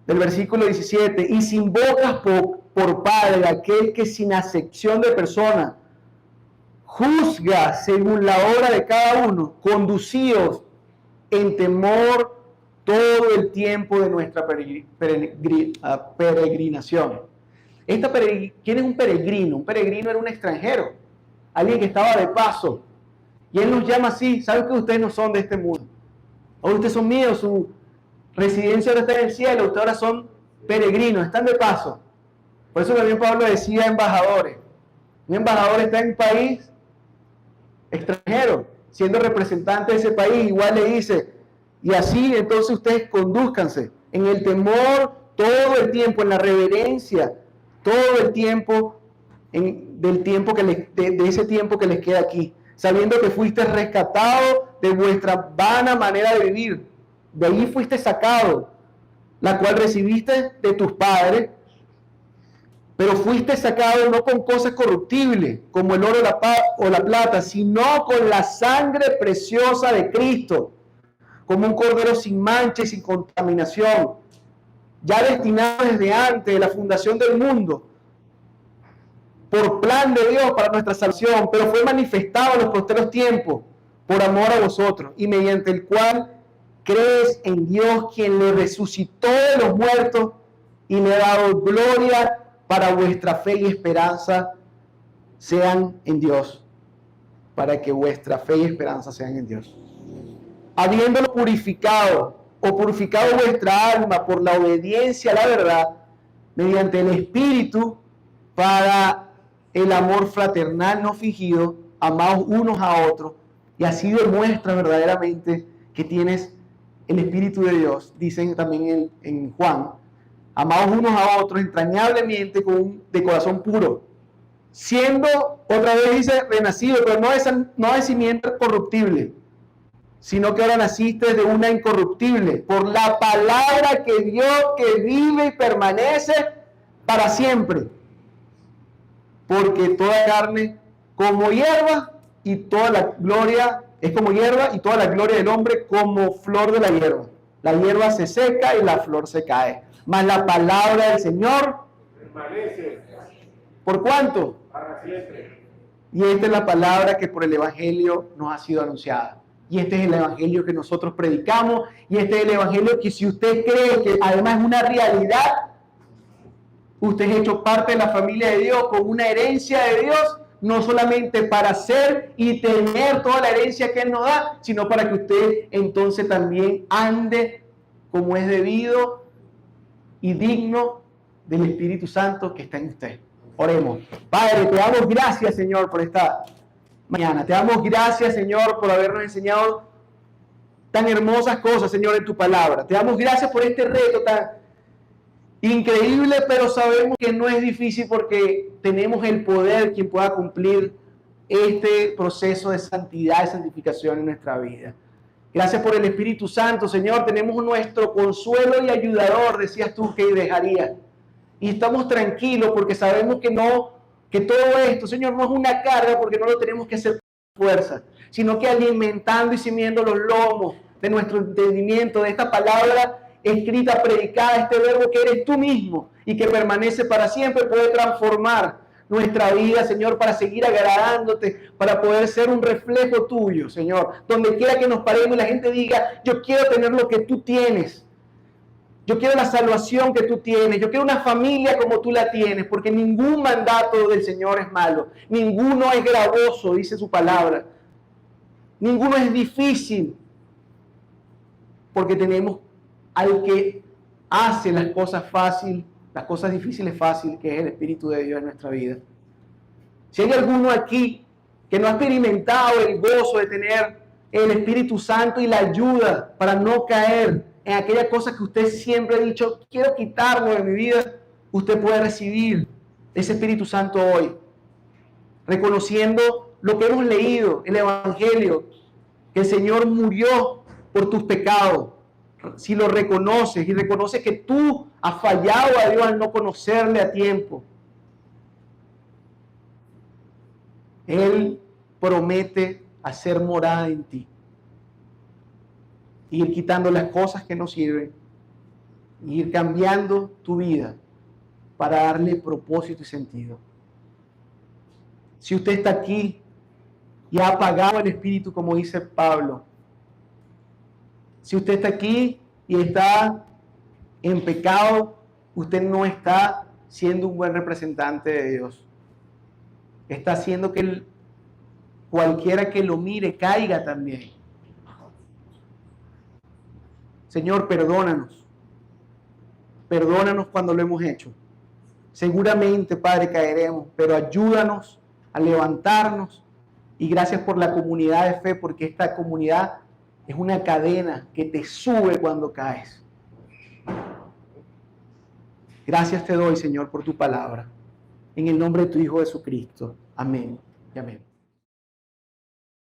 del versículo 17, y si invocas por Padre aquel que sin acepción de persona juzga según la obra de cada uno, conducidos en temor todo el tiempo de nuestra peregrinación. ¿Quién es un peregrino? Un peregrino era un extranjero, alguien que estaba de paso. Y Él nos llama así. ¿Saben que ustedes no son de este mundo? Hoy ustedes son míos, su residencia ahora está en el cielo, ustedes ahora son peregrinos, están de paso. Por eso también Pablo decía embajadores. Un embajador está en un país extranjero, siendo representante de ese país, igual le dice, y así entonces ustedes condúzcanse en el temor todo el tiempo, en la reverencia, todo el tiempo, de ese tiempo que les queda aquí, sabiendo que fuiste rescatado de vuestra vana manera de vivir, de allí fuiste sacado, la cual recibiste de tus padres, pero fuiste sacado no con cosas corruptibles, como el oro o la plata, sino con la sangre preciosa de Cristo, como un cordero sin mancha y sin contaminación, ya destinado desde antes de la fundación del mundo, por plan de Dios para nuestra salvación, pero fue manifestado en los posteros tiempos, por amor a vosotros, y mediante el cual crees en Dios, quien le resucitó de los muertos y le ha dado gloria, para vuestra fe y esperanza sean en Dios, para que vuestra fe y esperanza sean en Dios. Habiéndolo purificado, o purificado vuestra alma por la obediencia a la verdad, mediante el Espíritu, para el amor fraternal no fingido, amados unos a otros, y así demuestra verdaderamente que tienes el Espíritu de Dios. Dicen también en Juan, amados unos a otros entrañablemente de corazón puro, siendo, otra vez dice, renacido, pero no de simiente corruptible, sino que ahora naciste de una incorruptible, por la palabra que Dios, que vive y permanece para siempre. Porque toda carne como hierba y toda la gloria es como hierba y toda la gloria del hombre como flor de la hierba. La hierba se seca y la flor se cae. Mas la palabra del Señor permanece. ¿Por cuánto? Para siempre. Y esta es la palabra que por el Evangelio nos ha sido anunciada. Y este es el Evangelio que nosotros predicamos. Y este es el Evangelio que, si usted cree que además es una realidad, usted es hecho parte de la familia de Dios, con una herencia de Dios, no solamente para ser y tener toda la herencia que Él nos da, sino para que usted entonces también ande como es debido y digno del Espíritu Santo que está en usted. Oremos. Padre, te damos gracias, Señor, por esta mañana. Te damos gracias, Señor, por habernos enseñado tan hermosas cosas, Señor, en tu palabra. Te damos gracias por este reto tan increíble, pero sabemos que no es difícil porque tenemos el poder quien pueda cumplir este proceso de santidad y santificación en nuestra vida. Gracias por el Espíritu Santo, Señor. Tenemos nuestro consuelo y ayudador, decías tú que dejarías. Y estamos tranquilos porque sabemos que todo esto, Señor, no es una carga porque no lo tenemos que hacer por fuerza, sino que alimentando y cimiendo los lomos de nuestro entendimiento, de esta palabra escrita, predicada, este verbo que eres tú mismo y que permanece para siempre, puede transformar nuestra vida, Señor, para seguir agradándote, para poder ser un reflejo tuyo, Señor. Donde quiera que nos paremos y la gente diga, yo quiero tener lo que tú tienes. Yo quiero la salvación que tú tienes. Yo quiero una familia como tú la tienes, porque ningún mandato del Señor es malo. Ninguno es gravoso, dice su palabra. Ninguno es difícil, porque tenemos al que hace las cosas fáciles, las cosas difíciles fácil, que es el Espíritu de Dios en nuestra vida. Si hay alguno aquí que no ha experimentado el gozo de tener el Espíritu Santo y la ayuda para no caer en aquella cosa que usted siempre ha dicho, quiero quitarlo de mi vida, usted puede recibir ese Espíritu Santo hoy, reconociendo lo que hemos leído, el Evangelio, que el Señor murió por tus pecados. Si lo reconoces y reconoces que tú has fallado a Dios al no conocerle a tiempo, Él promete hacer morada en ti, ir quitando las cosas que no sirven, ir cambiando tu vida para darle propósito y sentido. Si usted está aquí y ha apagado el Espíritu, como dice Pablo, si usted está aquí y está en pecado, usted no está siendo un buen representante de Dios. Está haciendo que cualquiera que lo mire caiga también. Señor, perdónanos. Perdónanos cuando lo hemos hecho. Seguramente, Padre, caeremos, pero ayúdanos a levantarnos. Y gracias por la comunidad de fe, porque esta comunidad es una cadena que te sube cuando caes. Gracias te doy, Señor, por tu palabra. En el nombre de tu Hijo Jesucristo. Amén y amén.